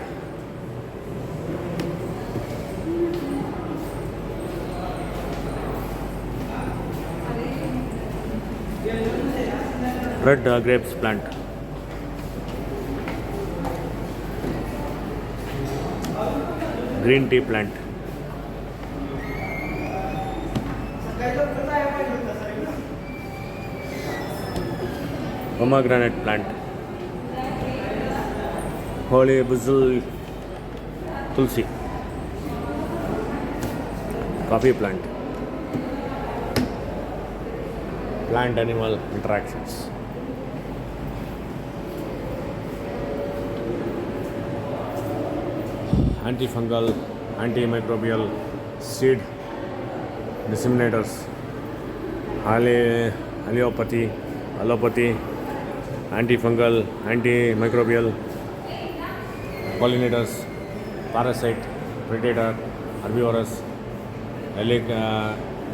Red grapes plant. Green tea plant. Pomegranate plant. Holy basil, tulsi. Coffee plant. Plant animal interactions. Antifungal, antimicrobial, seed disseminators, allopathy, antifungal, antimicrobial, pollinators, parasite, predator, herbivorous,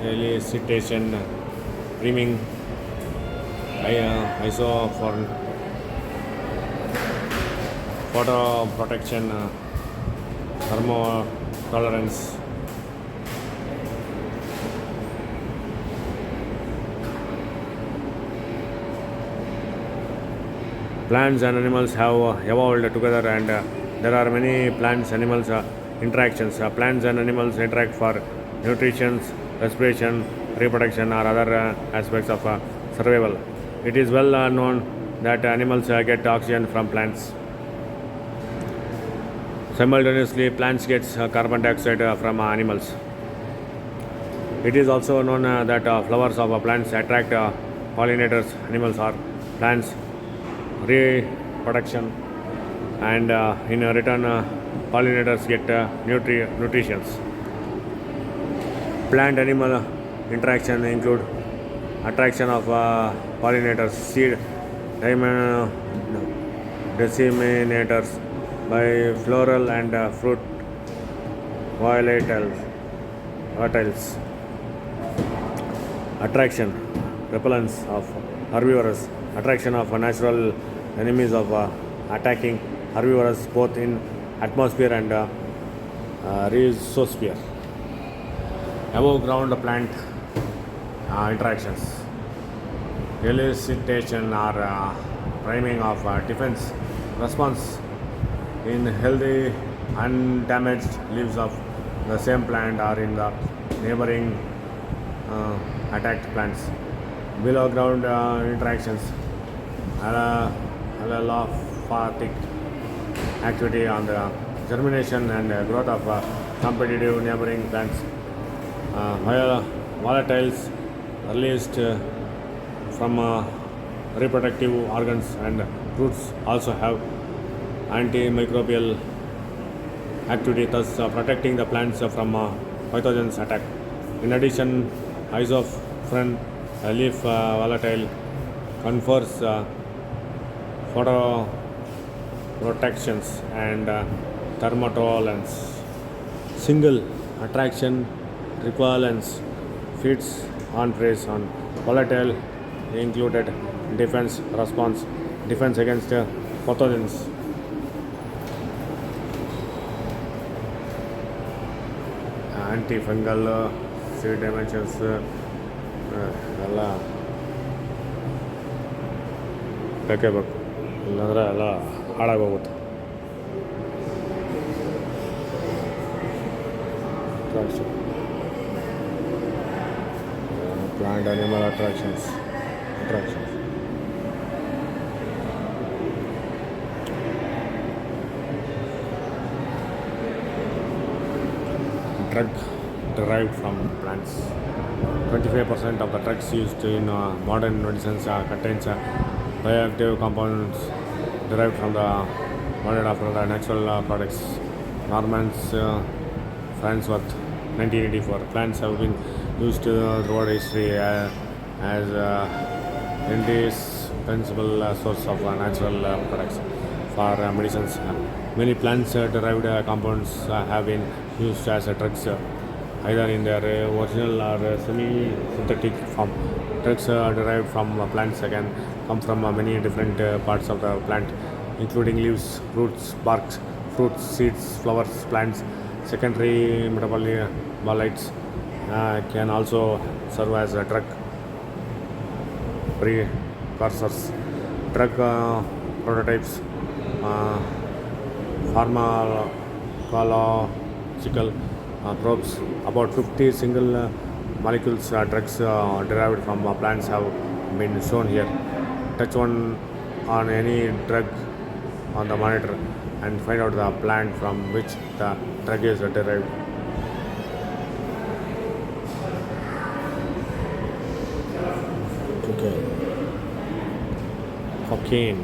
elicitation, priming, isoform, photo protection, thermotolerance. Plants and animals have evolved together, and there are many plants animals interactions. Plants and animals interact for nutrition, respiration, reproduction, or other aspects of survival. It is well known that animals get oxygen from plants. Simultaneously, plants get carbon dioxide from animals. It is also known that flowers of plants attract pollinators, animals or plants reproduction, and in return pollinators get nutrients. Plant animal interaction include attraction of pollinators, seed disseminators by floral and fruit volatiles. Attraction, repellence of herbivores, attraction of natural enemies of attacking herbivores both in atmosphere and rhizosphere. Above ground plant interactions, elicitation or priming of defense response in healthy undamaged leaves of the same plant or in the neighboring attacked plants. Below ground interactions, allelopathic activity on the germination and growth of competitive neighboring plants. Volatiles released from reproductive organs and roots also have antimicrobial activity, thus protecting the plants from pathogens attack. In addition, isofren leaf volatile confers photo protections and thermotolerance. Single attraction repellence feeds on prey on volatile included defense response, defense against pathogens. Antifungal seed dimensions ಎಲ್ಲ ಬೇಕೇ ಬೇಕು, ಇಲ್ಲಾಂದರೆ ಎಲ್ಲ ಹಾಳಾಗೋಗುತ್ತೆ. Plant animal attractions. Drug derived from plants. 25% of the drugs used in modern medicines contains bioactive compounds derived from the natural products. Norman's Farnsworth, 1984. Plants have been used throughout history as indispensable source of natural products for medicines. Many plant-derived compounds have been used as drugs, either in their original or semi-synthetic form. Drugs derived from plants can come from many different parts of the plant, including leaves, roots, bark, fruits, seeds, flowers, plants. Secondary metabolites can also serve as drug precursors. Drug prototypes, pharmacological probes. About 50 single molecules drugs derived from plants have been shown here. Touch on any drug on the monitor and find out the plant from which the drug is derived. cocaine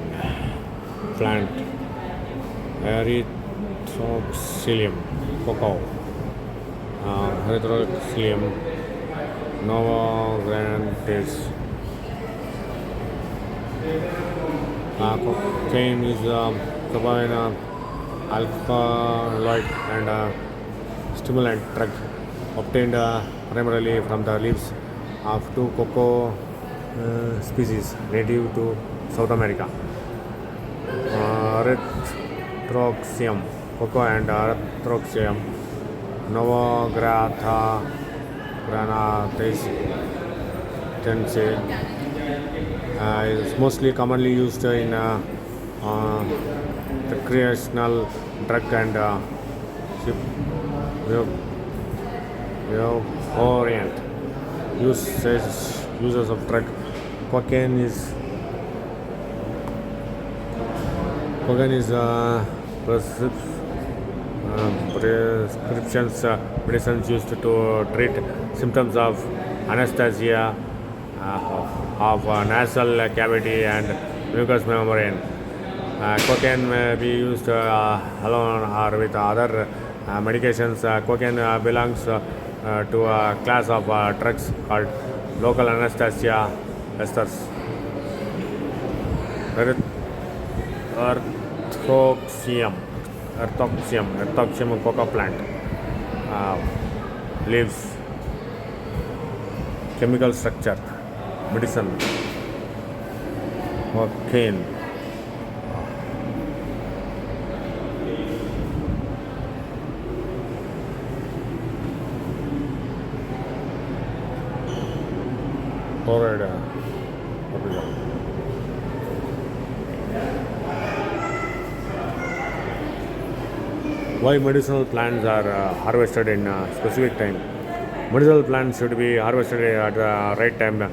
plant, erythroxylum cocoa, erythroxylum novagrandis. Cocaine is a combined alkaloid and stimulant drug obtained primarily from the leaves of two cocoa species native to South America, Erythroxylum cocoa and Erythroxylum novagranatis is mostly commonly used in recreational drug and orient uses of drug. Cocaine is prescriptions medicines used to treat symptoms of anesthesia of nasal cavity and mucous membrane. Cocaine may be used alone or with other medications. Cocaine belongs to a class of drugs called local anesthesia esters. Erythroxylum coca plant leaves. Chemical structure, medicine, cocaine. Florida. Why medicinal plants are harvested in a specific time? Medicinal plants should be harvested at the right time.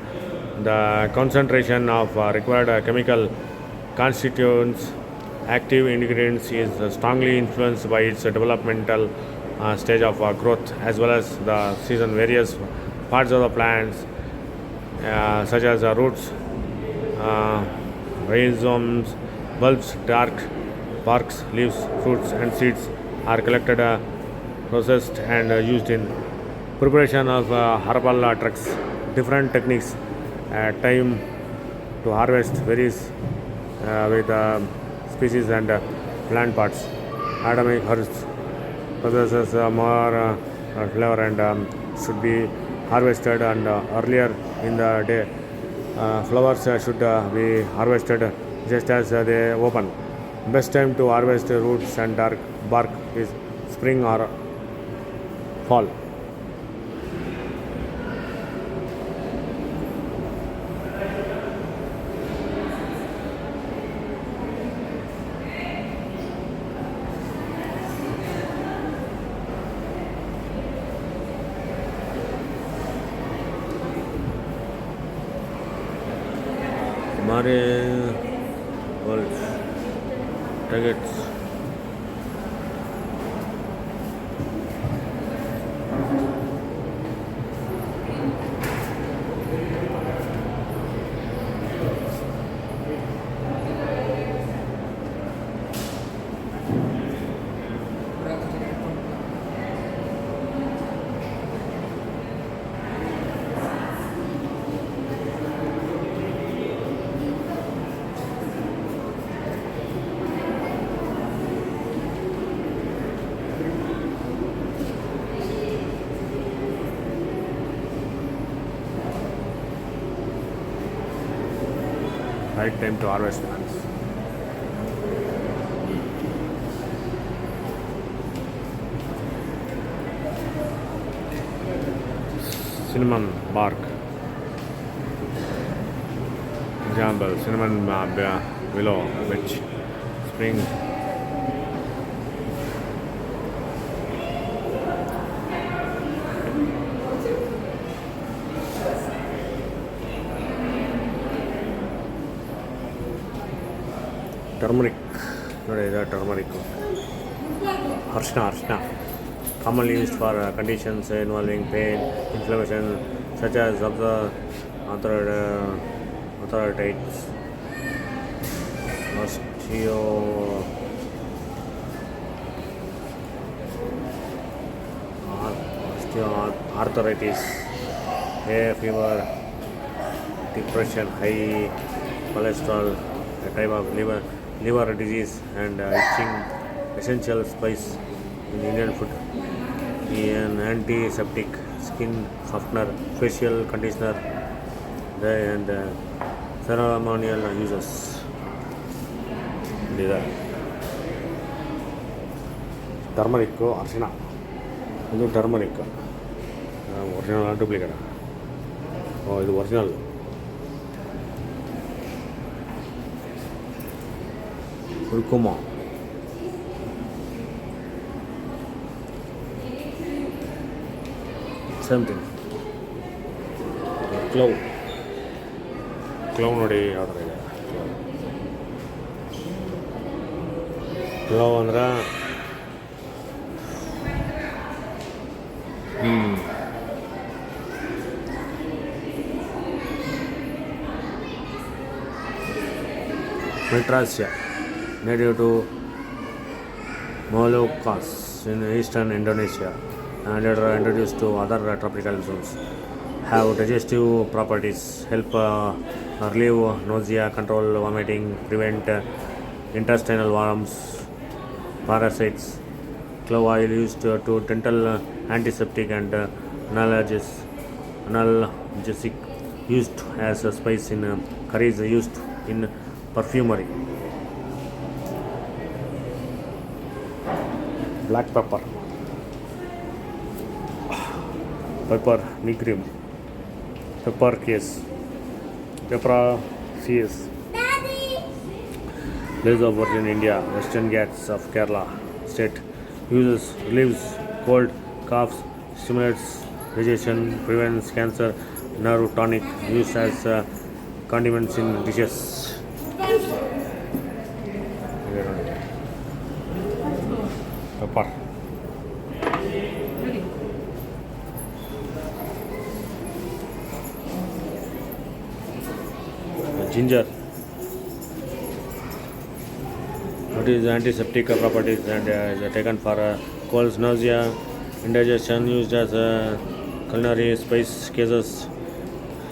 The concentration of required chemical constituents, active ingredients is strongly influenced by its developmental stage of growth as well as the season. Various parts of the plants such as roots, rhizomes, bulbs, barks, leaves, fruits and seeds are collected, processed and used in preparation of herbal drugs. Different techniques. Time to harvest varies with species and plant parts. Adamic herbs possesses more flavor and should be harvested and earlier in the day. Flowers should be harvested just as they open. Best time to harvest roots and bark is spring or fall. Words, targets. Right time to harvest plants. Cinnamon bark. Example: cinnamon willow, which spring. Turmeric, turmeric. Arshna, commonly used for conditions involving pain, inflammation, such as arthritis, osteoarthritis, hay fever, depression, high cholesterol, a type of liver disease, and itching. Essential spice in Indian food. An antiseptic, skin softener, facial conditioner, and ceremonial uses. These turmeric, ಅರಿಶಿಣ. ಇದು turmeric. Original duplicate? ಇದು original. Curcuma, same thing. ಕ್ಲೌ ನೋಡಿ ಯಾವ ಥರ ಇದೆ. ಕ್ಲೌ ಅಂದ್ರೆ Metrasia, native to Moluccas in eastern Indonesia and later introduced to other tropical zones. Have digestive properties, help relieve nausea, control vomiting, prevent intestinal worms, parasites. Clove oil used to dental antiseptic and analgesic, used as a spice in curries, used in perfumery. Black pepper, pepper nigrum, pepper case, pepper CS. Place of origin India, Western Ghats of Kerala state. Uses relieves cold, coughs, stimulates digestion, prevents cancer, nerve tonic, used as condiments in dishes. Pepper. Ginger. It is antiseptic properties and is taken for colds, nausea, indigestion, used as a culinary spice cases,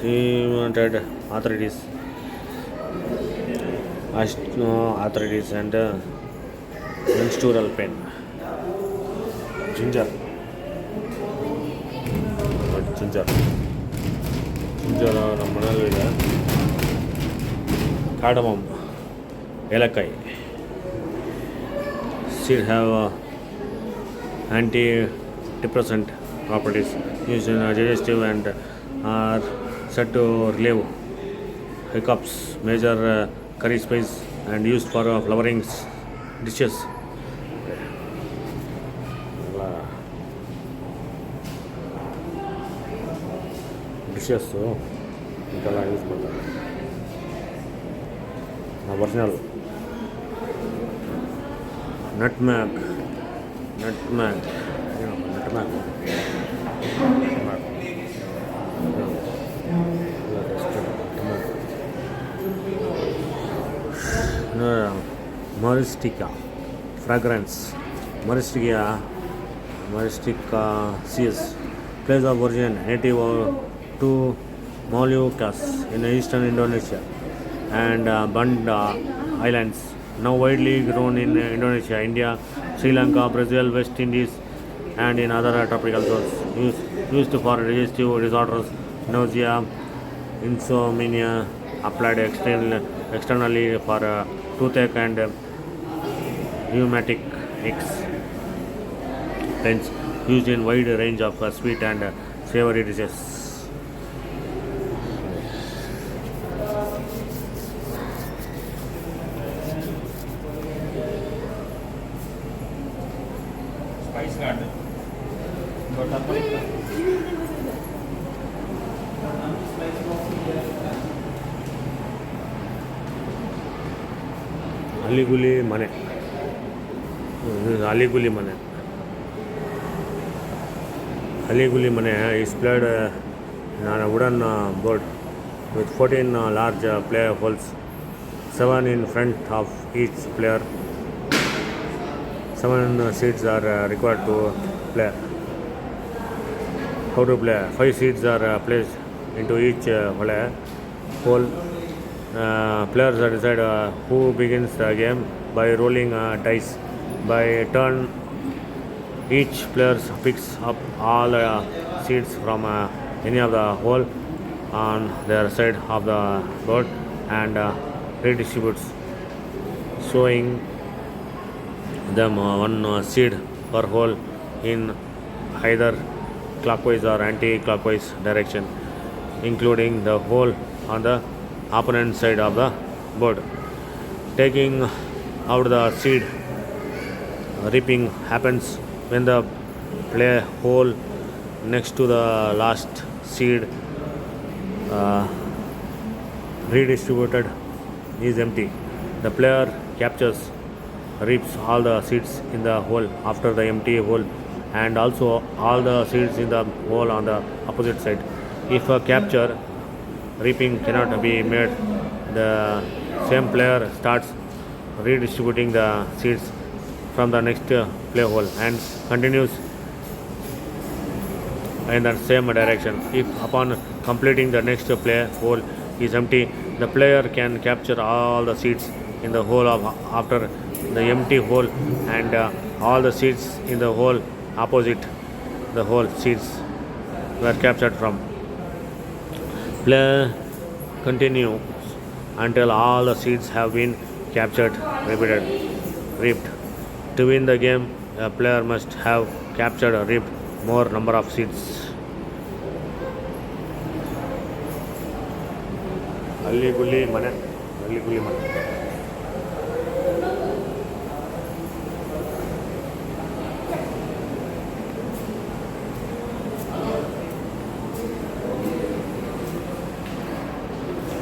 rheumatoid arthritis, arthritis and menstrual pain. Ginger. ನಮ್ಮ ಮನೆಯಲ್ಲೂ ಇದೆ. cardamom, ಏಲಕ್ಕಾಯಿ. Seed have antidepressant properties, used in digestive and are said to relieve hiccups, major curry spice and used for flavoring dishes. Dishes ಇದೆಲ್ಲ use ಮಾಡ್ತಾರೆ. Original nutmeg, Myristica, fragrance, Myristica CS, place of origin native to Moluccas in eastern Indonesia and Banda Islands. Now widely grown in Indonesia, India, Sri Lanka, Brazil, West Indies and in other tropical zones. Used for digestive disorders, nausea, insomnia, applied externally for toothache and rheumatic aches. Hence, used in wide range of sweet and savory dishes. ಅಲಿಗುಲಿ ಮನೆ, ಅಲಿಗುಲಿ ಮನೆ is played on a wooden board with 14 large play holes 7 in front of each player. 7 seeds are required to play. How to play? 5 seeds are placed into each hole. Players decide who begins the game by rolling dice. By turn, each player picks up all seeds from any of the hole on their side of the board and redistributes, showing them one seed per hole in either clockwise or anti-clockwise direction, including the hole on the opponent side of the board. Taking out the seed, reaping happens when the play hole next to the last seed redistributed is empty. The player captures, reaps all the seeds in the hole after the empty hole and also all the seeds in the hole on the opposite side. If a capture, reaping cannot be made, the same player starts redistributing the seeds from the next play hole and continues in the same direction. If upon completing the next play hole is empty, the player can capture all the seeds in the hole after the empty hole and all the seeds in the hole opposite the hole seeds were captured from. Play continues until all the seeds have been captured, reaped. To win the game, a player must have captured or reaped more number of seeds. ಅಲ್ಲಿ ಗುಲ್ಲಿ ಮನೆ.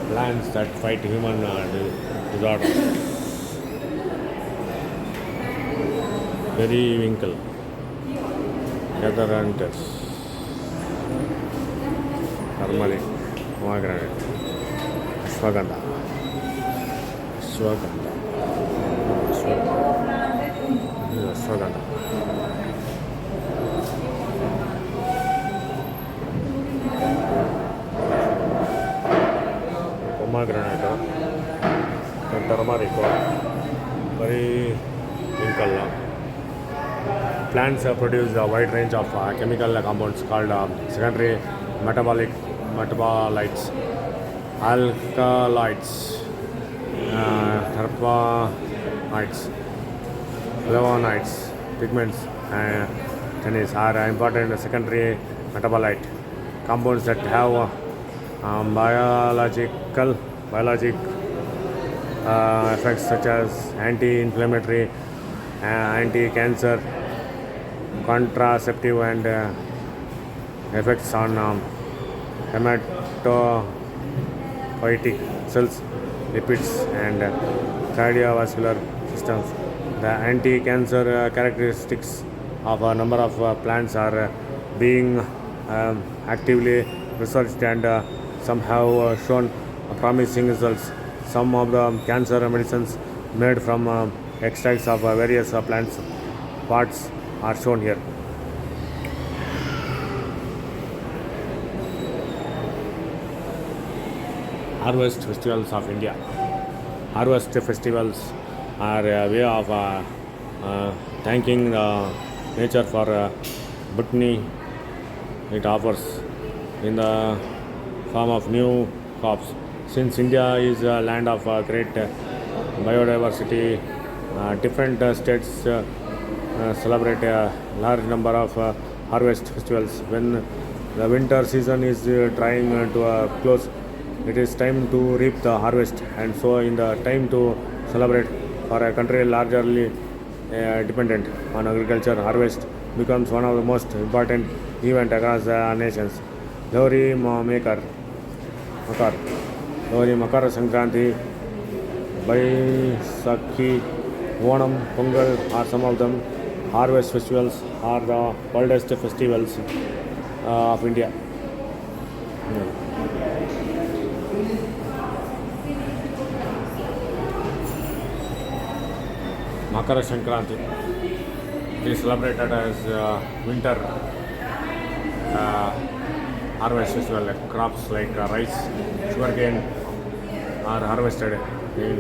Plants that fight human disorders. Periwinkle, Catharanthus, turmeric, pomegranate, ashwagandha, pomegranate, turmeric, periwinkle. Plants produce a wide range of chemical compounds called secondary metabolites, alkaloids, terpenoids, flavonoids, pigments, and tannins are important secondary metabolite compounds that have biologic effects such as anti-inflammatory, anti-cancer, contraceptive, and effects on hematopoietic cells, lipids, and cardiovascular systems. The anti-cancer characteristics of a number of plants are being actively researched and some have shown promising results. Some of the cancer medicines made from extracts of various plants parts are shown here. Harvest festivals of India. Harvest festivals are a way of thanking nature for botany it offers in the form of new crops. Since India is a land of great biodiversity, different states celebrate a large number of harvest festivals. When the winter season is drawing to a close, it is time to reap the harvest, and so in the time to celebrate for a country largely dependent on agriculture, harvest becomes one of the most important events across the nations. Lori Makar Sankranti, Baisakhi, Onam, Pongal are some of them. Harvest festivals are the oldest festivals of India. Makara Sankranti. It is celebrated as winter harvest festival. Like crops like rice, sugarcane are harvested. It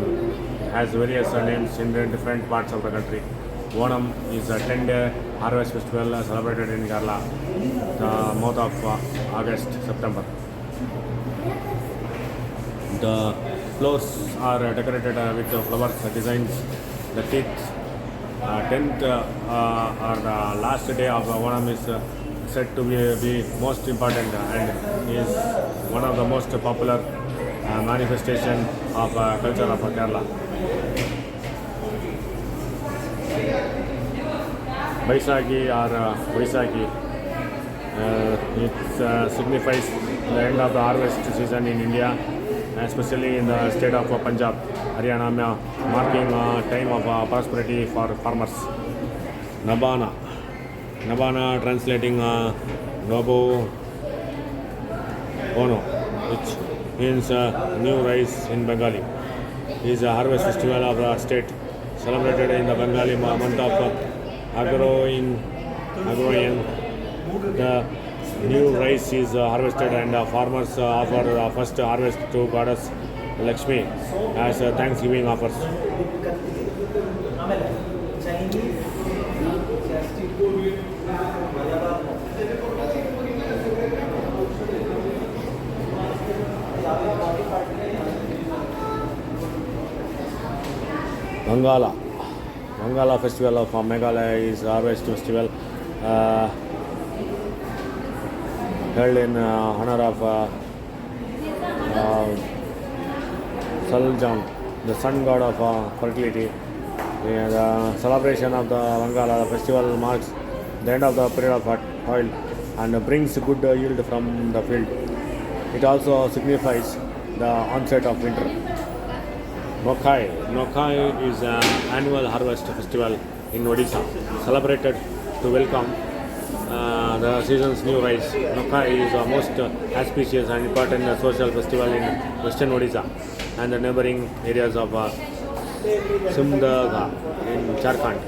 has various names in the different parts of the country. Onam is a 10-day harvest festival celebrated in Kerala, the month of August, September. The floors are decorated with flowers designs. The 10th or the last day of Onam is said to be most important and is one of the most popular manifestation of culture of Kerala. Baisakhi or Vaisakhi, it signifies the end of the harvest season in India, especially in the state of Punjab, Haryana, marking a time of prosperity for farmers. Nabana translating Nobo Ono, which means new rice in Bengali, is a harvest festival of the state celebrated in the Bengali month of Agroin. The new rice is harvested and farmers offer the first harvest to goddess Lakshmi as Thanksgiving offers. Bangala festival of Meghalaya is harvest festival held in honor of Saljang, the sun god of fertility. The celebration of the Bangala festival marks the end of the period of oil and brings good yield from the field. It also signifies the onset of winter. Nokai is an annual harvest festival in Odisha, celebrated to welcome the season's new rice. Nokai is the most auspicious and important social festival in western Odisha and the neighboring areas of Simdaga in Jharkhand.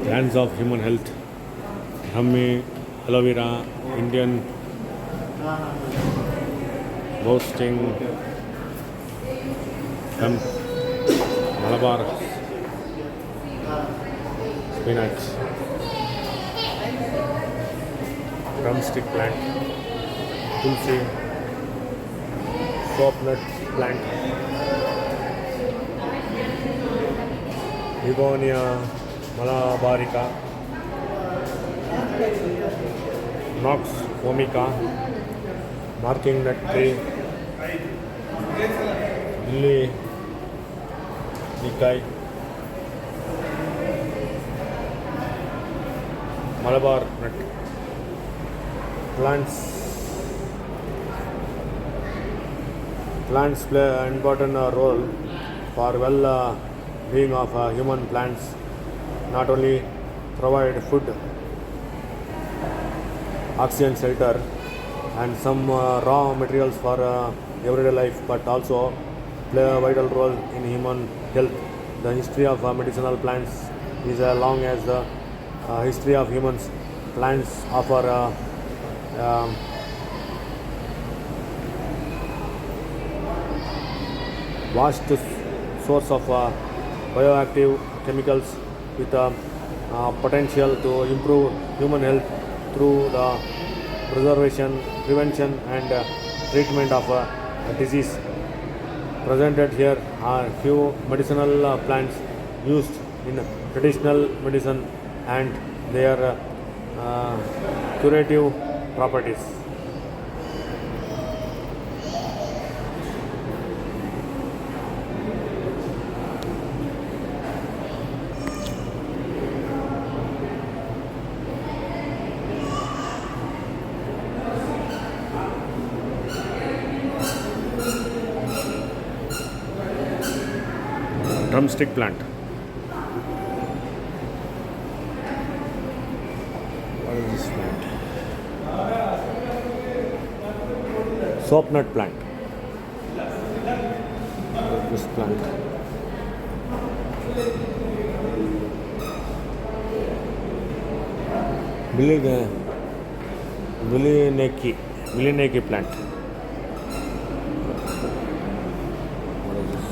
Plants of human health: Brahmi, aloe vera, Indian boasting, hemp, Malabar spinach, drumstick plant, tulsi, soap nut plant, Begonia Malabarica, Nox vomica, marking nut tree, Lily Nikai, Malabar nut. Plants play an important role for well-being of human. Plants not only provide food, oxygen, shelter, and some raw materials for everyday life, but also play a vital role in human health. The history of medicinal plants is as long as the history of humans. Plants offer vast source of bioactive chemicals with potential to improve human health through the preservation, prevention and treatment of disease. Presented here are few medicinal plants used in traditional medicine and their curative properties. Drumstick plant. What is this plant? soap nut plant. This plant. Vilineki plant. What is this?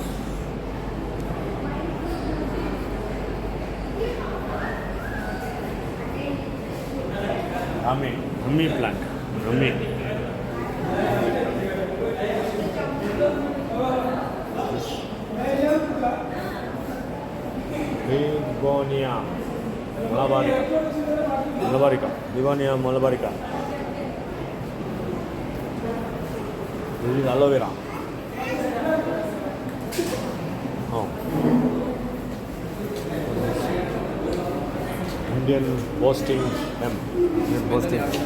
Hummy plant. Hummy. Begonia malabarica. Begonia malabarica. This is aloe vera. Indian boasting hemp. Indian boasting hemp.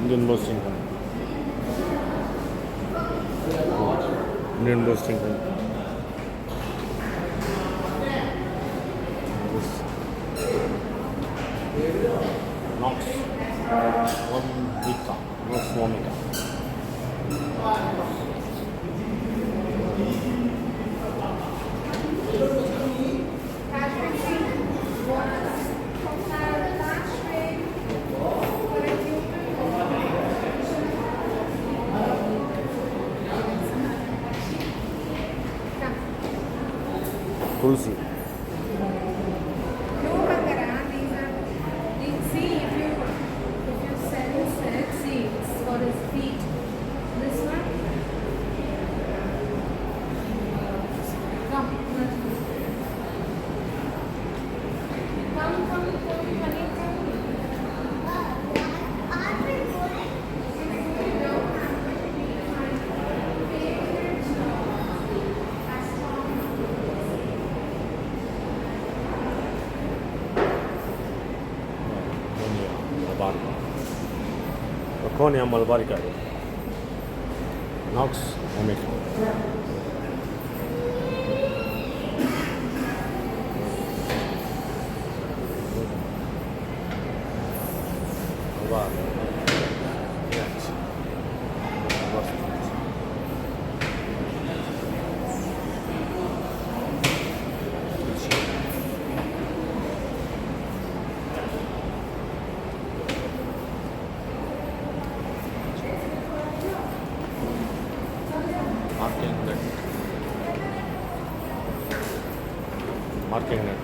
Indian boasting hemp. Nox vomica. Cruz. Barconia malabarica. Nox vomica. Marking net.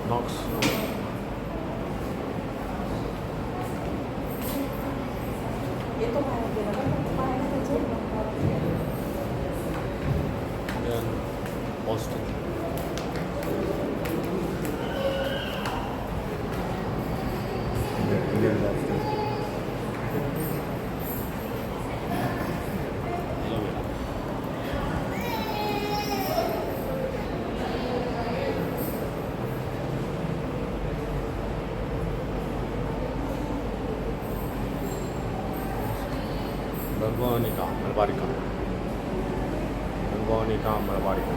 Nox. Then Boston. Indian Boston. Bergonica malabarica.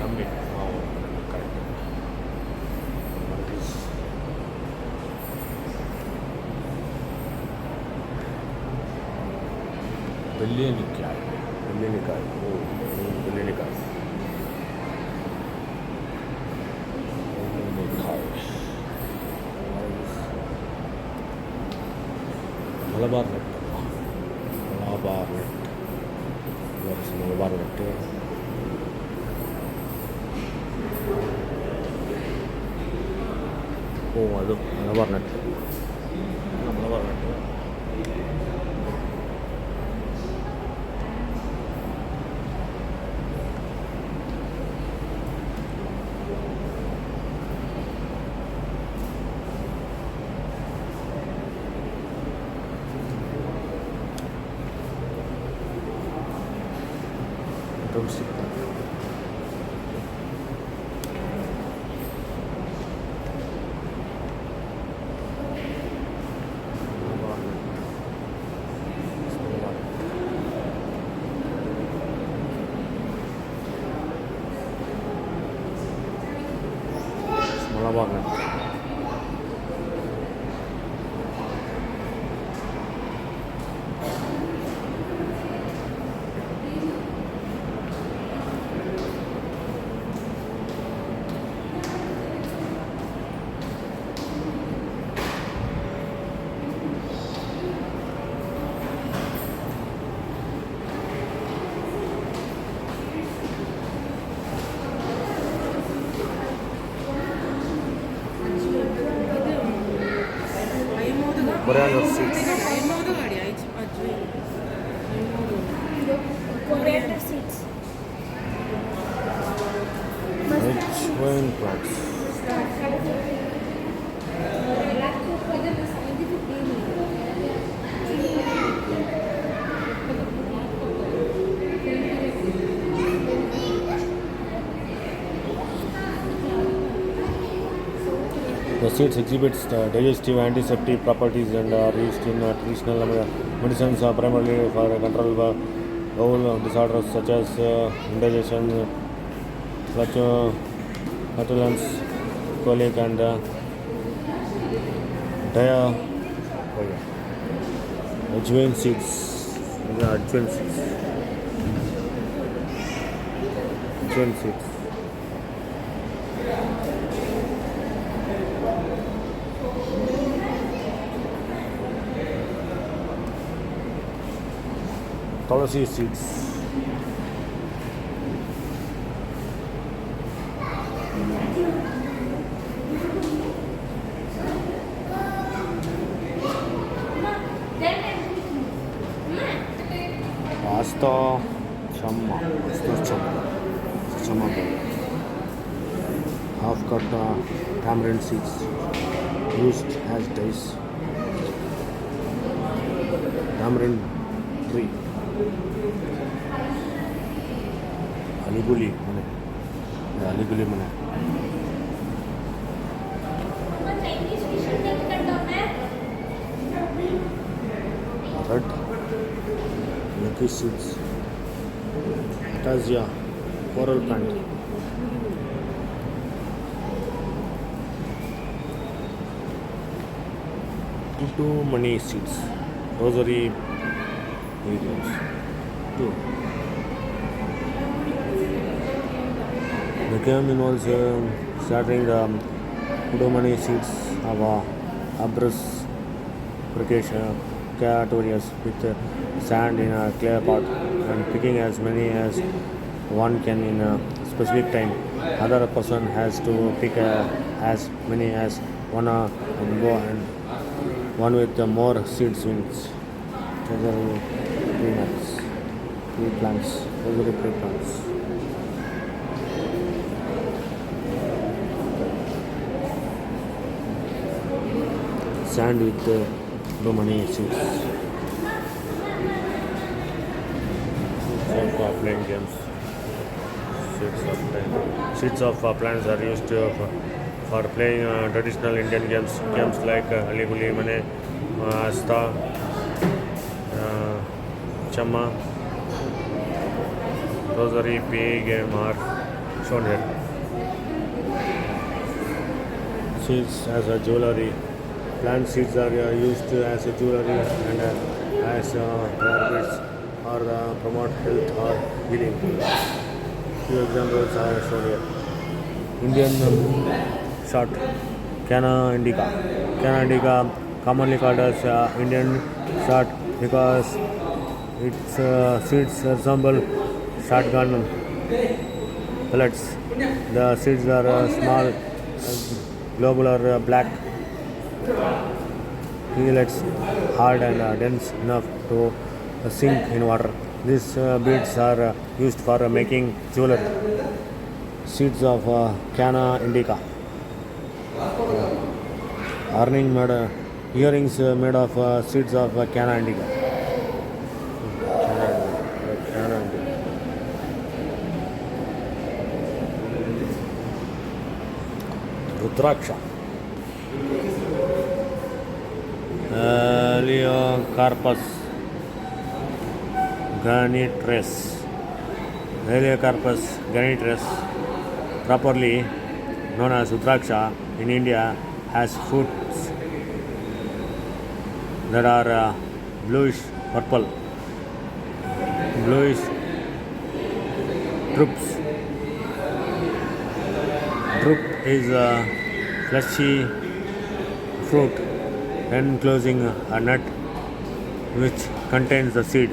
Hummy. Correct. Billionicai. Malabar net. What's Malabar net? Oh, ಅದು Malabar net. Malabar net. Drumstick. Alabaga. Coriander seeds. Coriander seeds. Wine plants. The seeds exhibits the digestive antiseptic properties and are used in traditional medicines primarily for control of bowel disorders such as indigestion, flatulence, colic, and ajwain seeds. Ajwain seeds. Ajwain seeds. Tulsi seeds. Asta chamma. Half-cut tamarind seeds used as dyes. Tamarind tree. Aliguli mane. Red Lucky seeds. Acacia coral plant. Tutu money seeds. Rosary mediums. 2. The game involves starting the Kudomani seeds of abrus catorius with sand in a clear pot and picking as many as one can in a specific time. Other person has to pick as many as one and go, and one with more seeds wins. Rosary tree plants. Sand with Romani seeds. For playing games. Seeds of plants are used for playing traditional Indian games like Aliguli Mane, Asta, Chamma, Rosary, PA game are shown here. Seeds as a jewelry. Plant seeds are used as a jewelry and as prayer or promote health or healing. Few examples are shown here. Indian short Cana indica. Cana indica, commonly called as Indian short because its seeds resemble shotgun pellets. The seeds are small, globular, black. Pellets hard and dense enough to sink in water. These beads are used for making jewelry. Seeds of Cana indica. Earrings made of seeds of Cana indica. Cana indica. Rudraksha. Heliocarpus granitrus. Properly known as Utraksha in India has fruits that are bluish purple, bluish drupes. Drupe is a fleshy fruit enclosing a nut which contains the seed.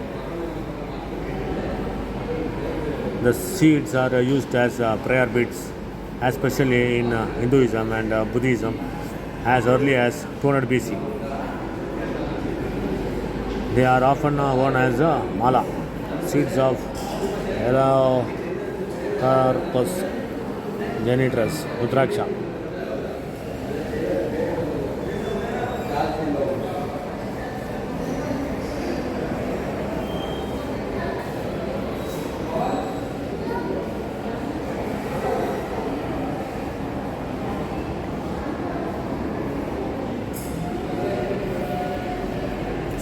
The seeds are used as prayer beads, especially in Hinduism and Buddhism, as early as 200 BC. They are often worn as a mala. Seeds of Helicarpus genitrus, Utraksha.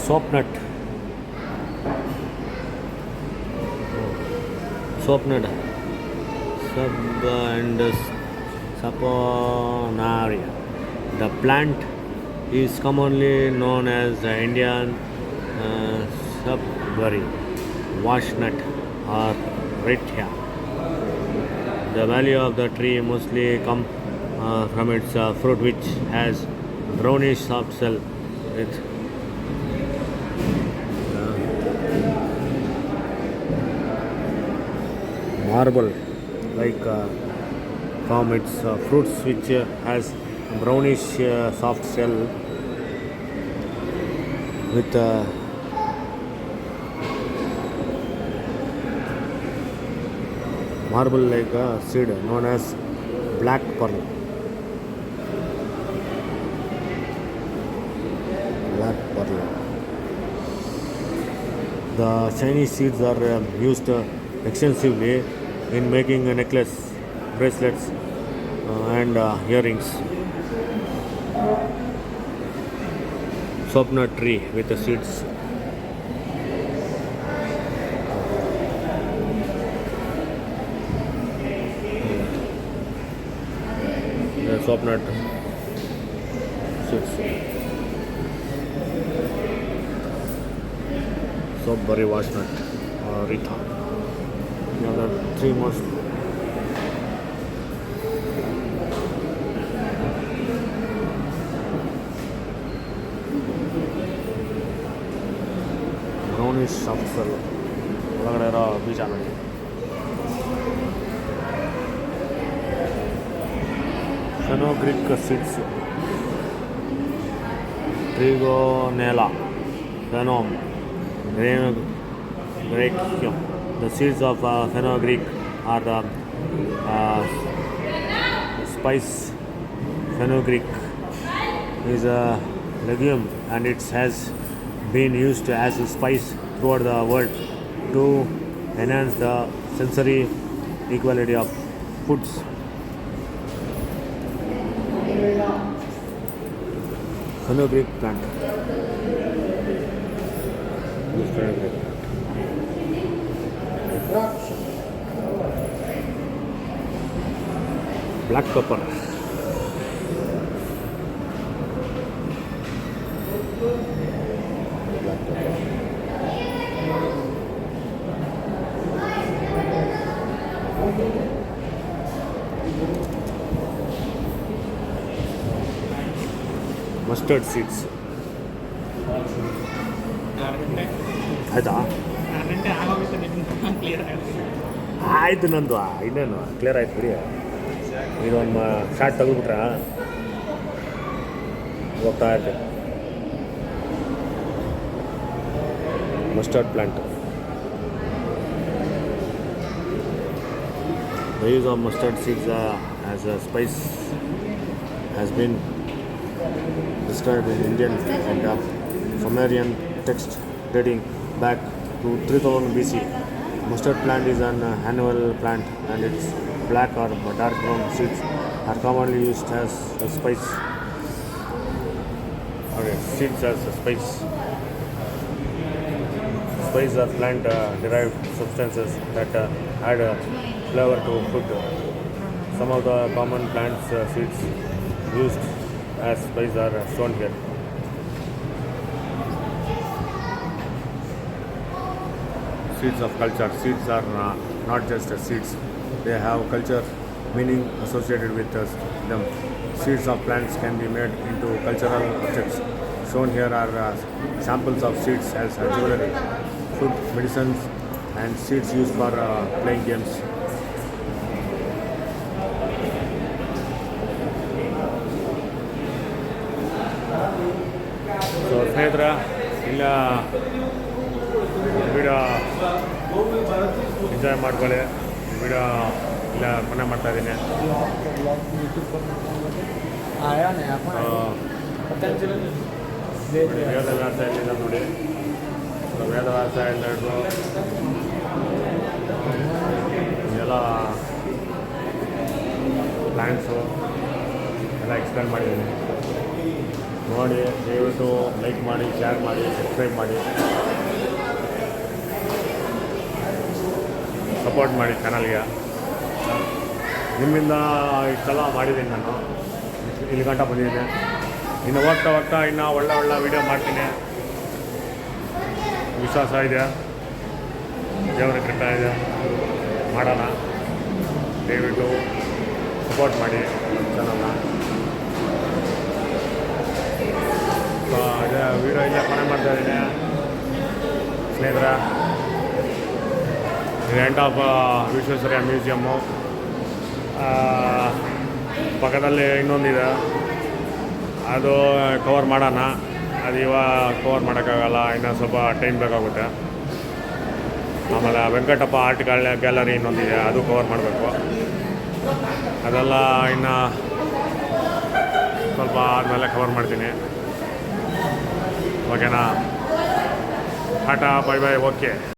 Soap nut. Soap nut. Sub and Saponaria. The plant is commonly known as the Indian subberry, washnut, or rithia. The value of the tree mostly comes from its fruit, which has brownish soft shell with marble like from its fruits, which has brownish soft shell with marble like seed known as black pearl. Black pearl. The shiny seeds are used extensively in making a necklace, bracelets, and earrings. Soap nut tree with the seeds. The soap nut seeds. Soap berry washnut or Rita. Now the three most brownish soft shell ಒಳಗಡೆ ಇರೋ ಬೀಜ ನೋಡಿ. Fenugreek seeds, Trigonella, Phenom, Graecium. The seeds of fenugreek are the spice. Fenugreek is a legume and it has been used as a spice throughout the world to enhance the sensory equality of foods. Fenugreek plant. This fenugreek plant. Black pepper. Black pepper. Mustard seeds. ಆಯ್ತಾ? ಆಯ್ತು ನಂದು ಇನ್ನೇನು clear ಆಯ್ತು ಬಿಡಿ. ಇದೊಂದು short ತೆಗೆದುಬಿಟ್ರೆ ಹೋಗ್ತಾ ಇರ್ತೀವಿ. Mustard plant. The use of mustard seeds as a spice has been described in Indian and Sumerian text dating back to 3000 BC. Mustard plant is an annual plant and its black or dark brown seeds are commonly used as a spice. Okay, seeds as a spice. Spices are plant derived substances that add flavor to food. Some of the common plants seeds used as spice are shown here. Seeds of culture. Seeds are not just seeds. They have culture meaning associated with them. Seeds of plants can be made into cultural objects. Shown here are samples of seeds as jewelry, food, medicines, and seeds used for playing games. So ಸ್ನೇಹಿತರ, ಇಲ್ಲ video enjoy ಮಾಡ್ಕೊಳ್ಳಿ. Video ಇಲ್ಲ ಕೊನೆ ಮಾಡ್ತಾ ಇದ್ದೀನಿ. ವೇದವ್ಯಾಸ ಎಲ್ಲಿದೆ ನೋಡಿ. ವೇದವ್ಯಾಸ ಎಲ್ಲ ಹಿಡಿದು ಇದೆಲ್ಲ ಪ್ಲ್ಯಾನ್ಸು ಎಲ್ಲ ಎಕ್ಸ್ಪ್ಲೇನ್ ಮಾಡಿದ್ದೀನಿ. ನೋಡಿ, ದಯವಿಟ್ಟು ಲೈಕ್ ಮಾಡಿ, ಶೇರ್ ಮಾಡಿ, ಸಬ್ಸ್ಕ್ರೈಬ್ ಮಾಡಿ, ಸಪೋರ್ಟ್ ಮಾಡಿ ಚಾನಲ್ಗೆ. ನಿಮ್ಮಿಂದ ಇಷ್ಟೆಲ್ಲ ಮಾಡಿದ್ದೀನಿ ನಾನು, ಇಲ್ಲಿ ಗಂಟ ಬಂದಿದ್ದೀನಿ. ಇನ್ನು ಹೋಗ್ತಾ ಇನ್ನೂ ಒಳ್ಳೆ ವೀಡಿಯೋ ಮಾಡ್ತೀನಿ, ವಿಶ್ವಾಸ ಇದೆ. ದೇವರ ಕೃಪೆ ಇದೆ, ಮಾಡೋಣ. ದಯವಿಟ್ಟು ಸಪೋರ್ಟ್ ಮಾಡಿ ಚಾನಲ್ನ. ಅದೇ ವೀಡಿಯೋ ಇಲ್ಲೇ ಕೊನೆ ಮಾಡ್ತಾ ಇದ್ದೀನಿ ಸ್ನೇಹಿತರ. ಇದು ಎಂಡ್ ಆಫ್ ವಿಶ್ವೇಶ್ವರಯ್ಯ ಮ್ಯೂಸಿಯಮ್ಮು. ಪಕ್ಕದಲ್ಲಿ ಇನ್ನೊಂದಿದೆ, ಅದು ಕವರ್ ಮಾಡೋಣ. ಅದು ಇವಾಗ ಕವರ್ ಮಾಡೋಕ್ಕಾಗಲ್ಲ, ಇನ್ನೂ ಸ್ವಲ್ಪ ಟೈಮ್ ಬೇಕಾಗುತ್ತೆ. ಆಮೇಲೆ ವೆಂಕಟಪ್ಪ ಆರ್ಟ್ ಗ್ಯಾಲರಿ ಇನ್ನೊಂದಿದೆ, ಅದು ಕವರ್ ಮಾಡಬೇಕು. ಅದೆಲ್ಲ ಇನ್ನು ಸ್ವಲ್ಪ ಆದಮೇಲೆ ಕವರ್ ಮಾಡ್ತೀನಿ. ಓಕೆನಾ? Tata, bye bye, okay.